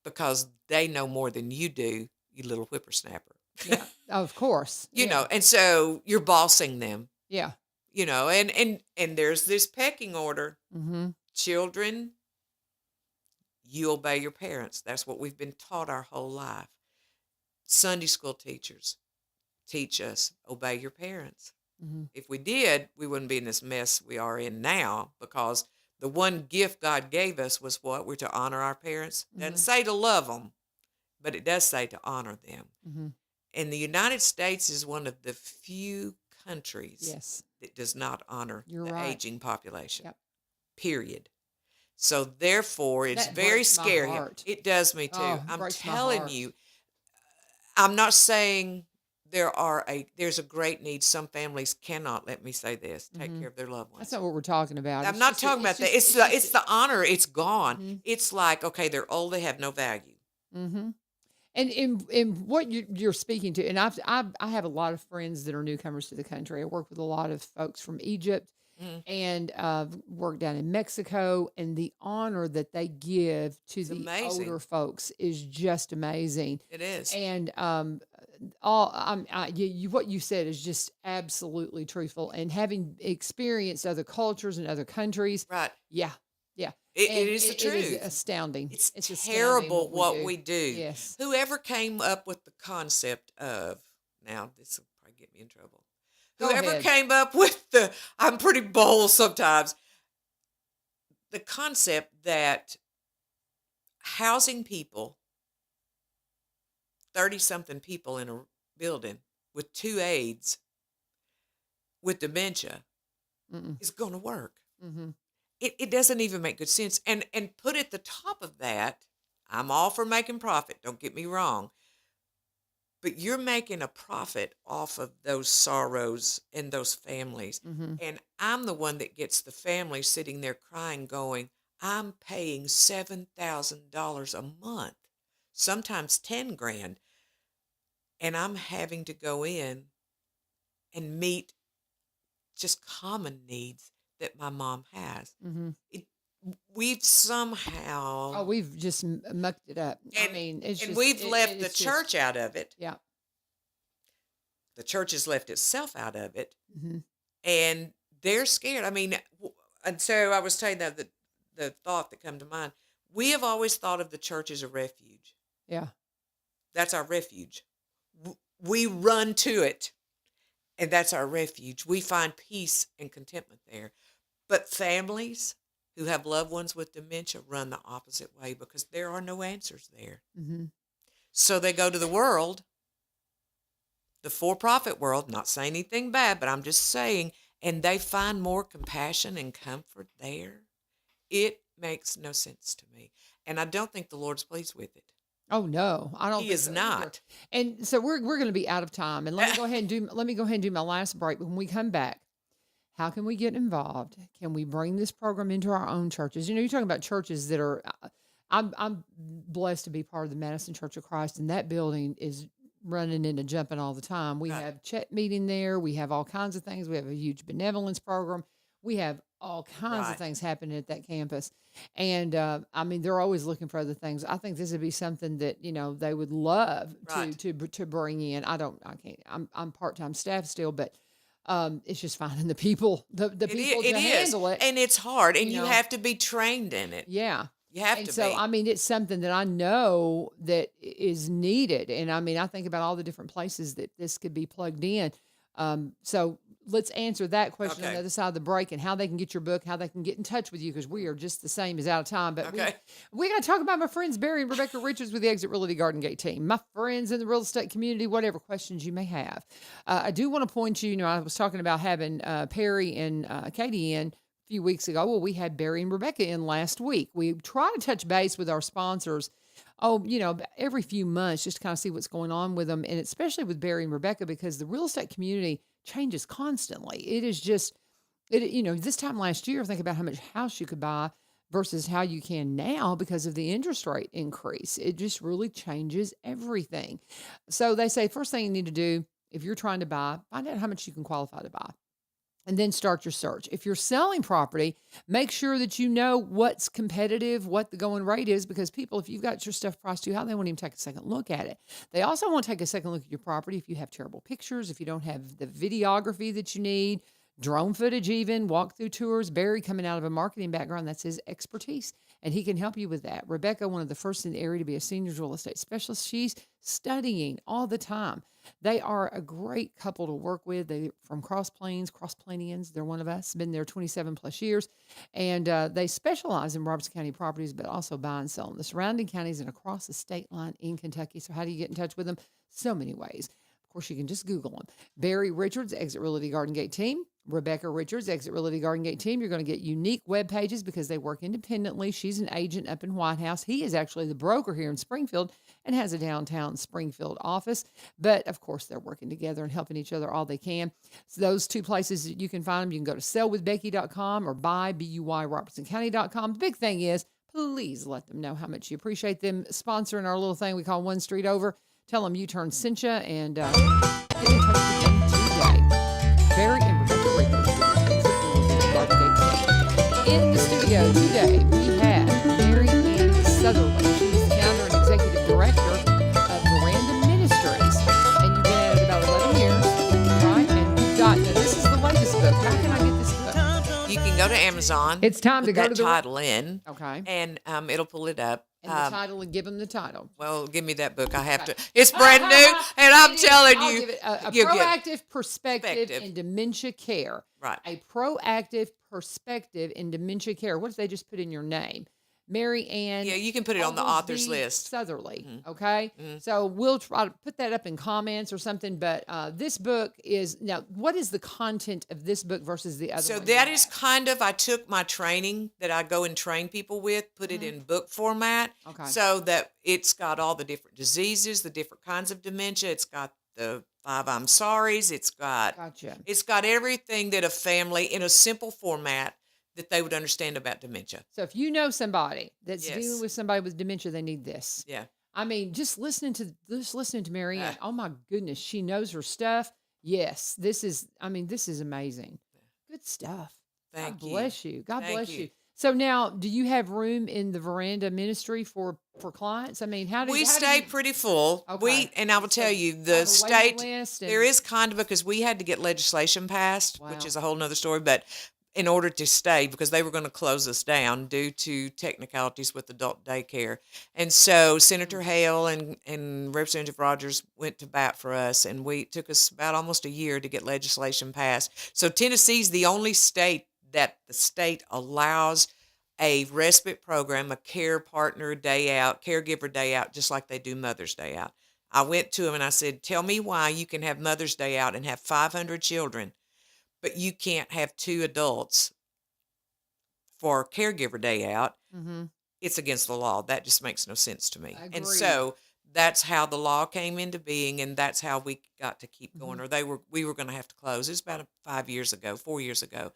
[SPEAKER 3] because they know more than you do, you little whippersnapper.
[SPEAKER 2] Yeah. Of course.
[SPEAKER 3] You
[SPEAKER 2] Yeah.
[SPEAKER 3] know, and so you're bossing them.
[SPEAKER 2] Yeah.
[SPEAKER 3] You know, and there's this pecking order.
[SPEAKER 2] Mm-hmm.
[SPEAKER 3] Children, you obey your parents. That's what we've been taught our whole life. Sunday school teachers teach us, obey your parents.
[SPEAKER 2] Mm-hmm.
[SPEAKER 3] If we did, we wouldn't be in this mess we are in now, because the one gift God gave us was what? We're to honor our parents. It doesn't say to love them, but it does say to honor them.
[SPEAKER 2] Mm-hmm.
[SPEAKER 3] And the United States is one of the few countries
[SPEAKER 2] Yes.
[SPEAKER 3] that does not honor
[SPEAKER 2] You're
[SPEAKER 3] the
[SPEAKER 2] right.
[SPEAKER 3] aging population.
[SPEAKER 2] Yep.
[SPEAKER 3] Period. So therefore, it's
[SPEAKER 2] That
[SPEAKER 3] very
[SPEAKER 2] breaks my
[SPEAKER 3] scary.
[SPEAKER 2] heart.
[SPEAKER 3] It does me too.
[SPEAKER 2] Oh,
[SPEAKER 3] I'm
[SPEAKER 2] breaks my
[SPEAKER 3] telling
[SPEAKER 2] heart.
[SPEAKER 3] you. I'm not saying there's a great need. Some families cannot, let me say this, take care of their loved ones.
[SPEAKER 2] That's not what we're talking about.
[SPEAKER 3] I'm
[SPEAKER 2] It's
[SPEAKER 3] not
[SPEAKER 2] just-
[SPEAKER 3] talking about that.
[SPEAKER 2] just-
[SPEAKER 3] It's the honor. It's gone.
[SPEAKER 2] Mhm.
[SPEAKER 3] It's like, okay, they're old. They have no value.
[SPEAKER 2] Mm-hmm. And in what you're speaking to, and I have a lot of friends that are newcomers to the country. I work with a lot of folks from Egypt,
[SPEAKER 3] Mhm.
[SPEAKER 2] and work down in Mexico, and the honor that they give to
[SPEAKER 3] It's
[SPEAKER 2] the
[SPEAKER 3] amazing.
[SPEAKER 2] older folks is just amazing.
[SPEAKER 3] It is.
[SPEAKER 2] And what you said is just absolutely truthful. And having experienced other cultures and other countries,
[SPEAKER 3] Right.
[SPEAKER 2] yeah.
[SPEAKER 3] It
[SPEAKER 2] And
[SPEAKER 3] is the
[SPEAKER 2] It is
[SPEAKER 3] truth.
[SPEAKER 2] astounding.
[SPEAKER 3] It's
[SPEAKER 2] astounding
[SPEAKER 3] terrible what we do.
[SPEAKER 2] Yes.
[SPEAKER 3] Whoever came up with the concept of, now this will probably get me in trouble.
[SPEAKER 2] Go
[SPEAKER 3] Whoever
[SPEAKER 2] ahead.
[SPEAKER 3] came up with I'm pretty bold sometimes, the concept that housing people, 30-something people in a building with 2 aides with dementia
[SPEAKER 2] Mm-mm.
[SPEAKER 3] is going to work.
[SPEAKER 2] Mm-hmm.
[SPEAKER 3] It doesn't even make good sense. And put at the top of that, I'm all for making profit, don't get me wrong. But you're making a profit off of those sorrows and those families.
[SPEAKER 2] Mm-hmm.
[SPEAKER 3] And I'm the one that gets the family sitting there crying, going, I'm paying $7,000 a month, sometimes 10 grand. And I'm having to go in and meet just common needs that my mom has.
[SPEAKER 2] Mm-hmm.
[SPEAKER 3] We've somehow,
[SPEAKER 2] Oh, we've just mucked it up. I
[SPEAKER 3] And-
[SPEAKER 2] mean, it's
[SPEAKER 3] and
[SPEAKER 2] just,
[SPEAKER 3] we've left the
[SPEAKER 2] it's just-
[SPEAKER 3] church out of it.
[SPEAKER 2] Yeah.
[SPEAKER 3] The church has left itself out of it.
[SPEAKER 2] Mm-hmm.
[SPEAKER 3] And they're scared. I mean, and so I was telling that the thought that come to mind. We have always thought of the church as a refuge.
[SPEAKER 2] Yeah.
[SPEAKER 3] That's our refuge. We run to it, and that's our refuge. We find peace and contentment there. But families who have loved ones with dementia run the opposite way, because there are no answers there.
[SPEAKER 2] Mm-hmm.
[SPEAKER 3] So they go to the world, the for-profit world, not saying anything bad, but I'm just saying, and they find more compassion and comfort there. It makes no sense to me. And I don't think the Lord's pleased with it.
[SPEAKER 2] Oh no, I don't.
[SPEAKER 3] He
[SPEAKER 2] think
[SPEAKER 3] is
[SPEAKER 2] so
[SPEAKER 3] not.
[SPEAKER 2] either. And so we're going to be out of time. And let me go ahead and do my last break. But when we come back, how can we get involved? Can we bring this program into our own churches? You know, you're talking about churches that are. I'm blessed to be part of the Madison Church of Christ, and that building is running and jumping all the time. We
[SPEAKER 3] Right.
[SPEAKER 2] have chat meeting there. We have all kinds of things. We have a huge benevolence program. We have all kinds
[SPEAKER 3] Right.
[SPEAKER 2] of things happening at that campus. And I mean, they're always looking for other things. I think this would be something that, you know, they would love
[SPEAKER 3] Right.
[SPEAKER 2] to bring in. I'm part-time staff still, but it's just finding the people, the people to handle it.
[SPEAKER 3] And it's hard, and
[SPEAKER 2] you
[SPEAKER 3] you
[SPEAKER 2] know.
[SPEAKER 3] have to be trained in it.
[SPEAKER 2] Yeah.
[SPEAKER 3] You have
[SPEAKER 2] And
[SPEAKER 3] to
[SPEAKER 2] so,
[SPEAKER 3] be.
[SPEAKER 2] I mean, it's something that I know that is needed. And I mean, I think about all the different places that this could be plugged in. So let's answer that question on the
[SPEAKER 3] Okay.
[SPEAKER 2] other side of the break and how they can get your book, how they can get in touch with you, because we are just the same as out of time. But
[SPEAKER 3] Okay.
[SPEAKER 2] we got to talk about my friends Barry and Rebecca Richards with the Exit Realty Garden Gate team. My friends in the real estate community, whatever questions you may have. I do want to point you, I was talking about having Perry and Katie in a few weeks ago. Well, we had Barry and Rebecca in last week. We try to touch base with our sponsors every few months just to kind of see what's going on with them. And especially with Barry and Rebecca, because the real estate community changes constantly. It is just, this time last year, think about how much house you could buy versus how you can now because of the interest rate increase. It just really changes everything. So they say, first thing you need to do if you're trying to buy, find out how much you can qualify to buy, and then start your search. If you're selling property, make sure that you know what's competitive, what the going rate is, because people, if you've got your stuff priced too high, they won't even take a second look at it. They also won't take a second look at your property if you have terrible pictures, if you don't have the videography that you need, drone footage even, walkthrough tours. Barry coming out of a marketing background, that's his expertise, and he can help you with that. Rebecca, one of the first in the area to be a senior real estate specialist, she's studying all the time. They are a great couple to work with. They from Cross Plainians. They're one of us. Been there 27 plus years, and they specialize in Robertson County properties, but also buy and sell in the surrounding counties and across the state line in Kentucky. So how do you get in touch with them? So many ways. Of course, you can just Google them. Barry Richards, Exit Realty Garden Gate team. Rebecca Richards, Exit Realty Garden Gate team. You're going to get unique web pages because they work independently. She's an agent up in White House. He is actually the broker here in Springfield and has a downtown Springfield office. But of course, they're working together and helping each other all they can. So those two places that you can find them. You can go to sellwithbecky.com or buy.robertsoncounty.com. The big thing is, please let them know how much you appreciate them sponsoring our little thing we call One Street Over. Tell them U-Turn sent you and get in touch with them today. Barry and Rebecca Richards in the studio today. We have Mary Ann Sutherly. She's the founder and executive director of Veranda Ministries, and you've been at it about 11 years, right? And you've got this is the latest book. How can I get this book?
[SPEAKER 3] You can go to Amazon.
[SPEAKER 2] It's time to
[SPEAKER 3] put
[SPEAKER 2] go
[SPEAKER 3] that
[SPEAKER 2] to the
[SPEAKER 3] title in.
[SPEAKER 2] Okay.
[SPEAKER 3] And it'll pull it up.
[SPEAKER 2] And the title, and give them the title.
[SPEAKER 3] Well, give me that book. I have to. It's brand new, and I'm telling
[SPEAKER 2] I'll
[SPEAKER 3] you,
[SPEAKER 2] give it a
[SPEAKER 3] you'll get-
[SPEAKER 2] proactive perspective in dementia care.
[SPEAKER 3] Right.
[SPEAKER 2] A proactive perspective in dementia care. What if they just put in your name? Mary Ann.
[SPEAKER 3] Yeah, you can put it on the author's
[SPEAKER 2] V.
[SPEAKER 3] list.
[SPEAKER 2] Sutherly. Okay. So we'll try to put that up in comments or something. But this book is now. What is the content of this book versus the other?
[SPEAKER 3] So
[SPEAKER 2] one
[SPEAKER 3] that
[SPEAKER 2] you
[SPEAKER 3] is
[SPEAKER 2] have?
[SPEAKER 3] kind of, I took my training that I go and train people with, put it in book format.
[SPEAKER 2] Okay.
[SPEAKER 3] So that it's got all the different diseases, the different kinds of dementia. It's got the 5 I'm sorries. It's got everything that a family in a simple format that they would understand about dementia.
[SPEAKER 2] So if you know somebody that's
[SPEAKER 3] Yes.
[SPEAKER 2] dealing with somebody with dementia, they need this.
[SPEAKER 3] Yeah.
[SPEAKER 2] I mean, just listening to Mary Ann, oh my goodness, she knows her stuff. Yes, this is amazing. Good stuff.
[SPEAKER 3] Thank
[SPEAKER 2] God
[SPEAKER 3] you.
[SPEAKER 2] bless you. God
[SPEAKER 3] Thank
[SPEAKER 2] bless
[SPEAKER 3] you.
[SPEAKER 2] you. So now, do you have room in the Veranda ministry for clients? I mean,
[SPEAKER 3] We stay pretty full.
[SPEAKER 2] Okay.
[SPEAKER 3] And I will tell you,
[SPEAKER 2] have
[SPEAKER 3] the
[SPEAKER 2] a waiting
[SPEAKER 3] state,
[SPEAKER 2] list
[SPEAKER 3] there
[SPEAKER 2] and-
[SPEAKER 3] is kind of, because we had to get legislation passed,
[SPEAKER 2] Wow.
[SPEAKER 3] which is a whole nother story, but in order to stay, because they were going to close us down due to technicalities with adult daycare. And so Senator Hale and Representative Rogers went to bat for us, and it took us about almost a year to get legislation passed. So Tennessee's the only state that the state allows a respite program, a care partner day out, caregiver day out, just like they do Mother's Day out. I went to him and I said, tell me why you can have Mother's Day out and have 500 children, but you can't have 2 adults for caregiver day out.
[SPEAKER 2] Mm-hmm.
[SPEAKER 3] It's against the law. That just makes no sense to me. And
[SPEAKER 2] Agreed.
[SPEAKER 3] so that's how the law came into being, and that's how we got to keep going. Or we were going to have to close. It was about 4 years ago.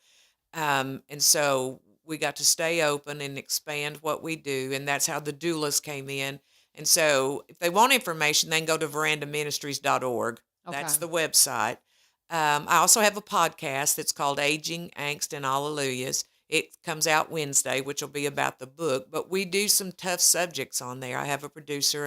[SPEAKER 3] And so we got to stay open and expand what we do, and that's how the doulas came in. And so if they want information, they can go to verandaministries.org. That's the website. I also have a podcast that's called Aging, Angst, and Alleluias. It comes out Wednesday, which will be about the book, but we do some tough subjects on there. I have a producer,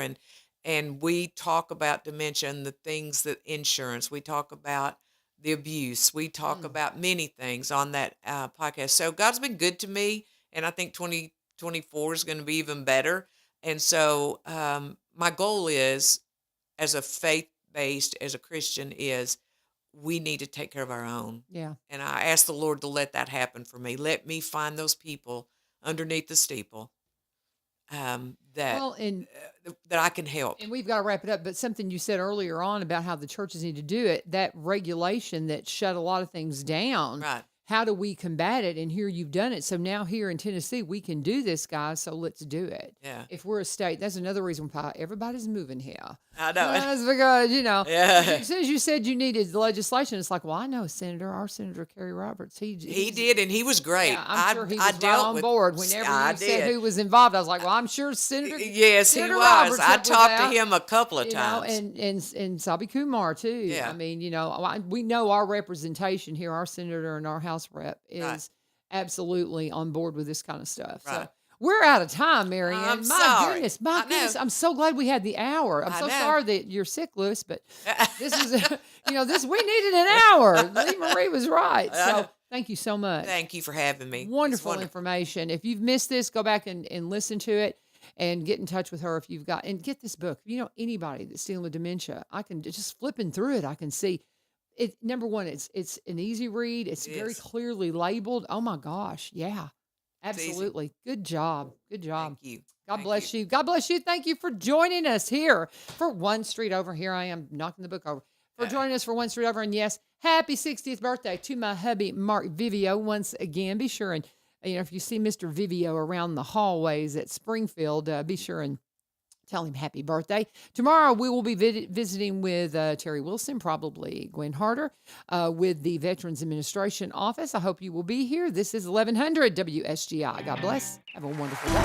[SPEAKER 3] and we talk about dementia and the things that insurance, we talk about the abuse, we talk about many things on that podcast. So God's been good to me, and I think 2024 is going to be even better. And so my goal is, as a faith-based, as a Christian, is we need to take care of our own.
[SPEAKER 2] Yeah.
[SPEAKER 3] And I asked the Lord to let that happen for me. Let me find those people underneath the steeple that
[SPEAKER 2] Well, and
[SPEAKER 3] that I can help.
[SPEAKER 2] we've got to wrap it up. But something you said earlier on about how the churches need to do it, that regulation that shut a lot of things down.
[SPEAKER 3] Right.
[SPEAKER 2] How do we combat it? And here you've done it. So now here in Tennessee, we can do this, guys. So let's do it.
[SPEAKER 3] Yeah.
[SPEAKER 2] If we're a state, that's another reason why everybody's moving here.
[SPEAKER 3] I know.
[SPEAKER 2] That's because,
[SPEAKER 3] Yeah.
[SPEAKER 2] as soon as you said you needed legislation, it's like, well, I know our Senator Kerry Roberts. He
[SPEAKER 3] did, and he was great.
[SPEAKER 2] Yeah, I'm sure he was
[SPEAKER 3] I
[SPEAKER 2] right
[SPEAKER 3] dealt
[SPEAKER 2] on
[SPEAKER 3] with,
[SPEAKER 2] board. Whenever
[SPEAKER 3] I
[SPEAKER 2] you said
[SPEAKER 3] did.
[SPEAKER 2] who was involved, I was like, well, I'm sure Senator
[SPEAKER 3] Yes,
[SPEAKER 2] Senator
[SPEAKER 3] he was.
[SPEAKER 2] Roberts
[SPEAKER 3] I
[SPEAKER 2] helped with
[SPEAKER 3] talked
[SPEAKER 2] that,
[SPEAKER 3] to him a couple of times.
[SPEAKER 2] and Sabi Kumar too.
[SPEAKER 3] Yeah.
[SPEAKER 2] I mean, we know our representation here, our senator and our House rep is
[SPEAKER 3] Right.
[SPEAKER 2] absolutely on board with this kind of stuff. So
[SPEAKER 3] Right.
[SPEAKER 2] we're out of time, Marianne.
[SPEAKER 3] I'm
[SPEAKER 2] my
[SPEAKER 3] sorry.
[SPEAKER 2] goodness,
[SPEAKER 3] I know.
[SPEAKER 2] I'm so glad we had the hour. I'm
[SPEAKER 3] I
[SPEAKER 2] so
[SPEAKER 3] know.
[SPEAKER 2] sorry that you're sick, Lewis, but this is, this we needed an hour. Lee Marie was right. So thank you so much.
[SPEAKER 3] Thank you for having me. It's
[SPEAKER 2] Wonderful information. If you've missed this, go back and listen to it and get in touch with her if you've got, and get this book. If you know anybody that's dealing with dementia, I can just flipping through it. I can see it. Number one, it's an easy read. It's very clearly labeled. Oh my gosh. Yeah, absolutely. Good job. Good job.
[SPEAKER 3] Thank you.
[SPEAKER 2] God
[SPEAKER 3] Thank
[SPEAKER 2] bless
[SPEAKER 3] you.
[SPEAKER 2] you. God bless you. Thank you for joining us here for One Street Over. Here I am knocking the book over. For joining us for One Street Over. And yes, happy 60th birthday to my hubby, Mark Vivio. Once again, be sure and, if you see Mr. Vivio around the hallways at Springfield, be sure and tell him happy birthday. Tomorrow, we will be visiting with Terry Wilson, probably Gwen Harder, with the Veterans Administration Office. I hope you will be here. This is 1100 WSGI. God bless. Have a wonderful day.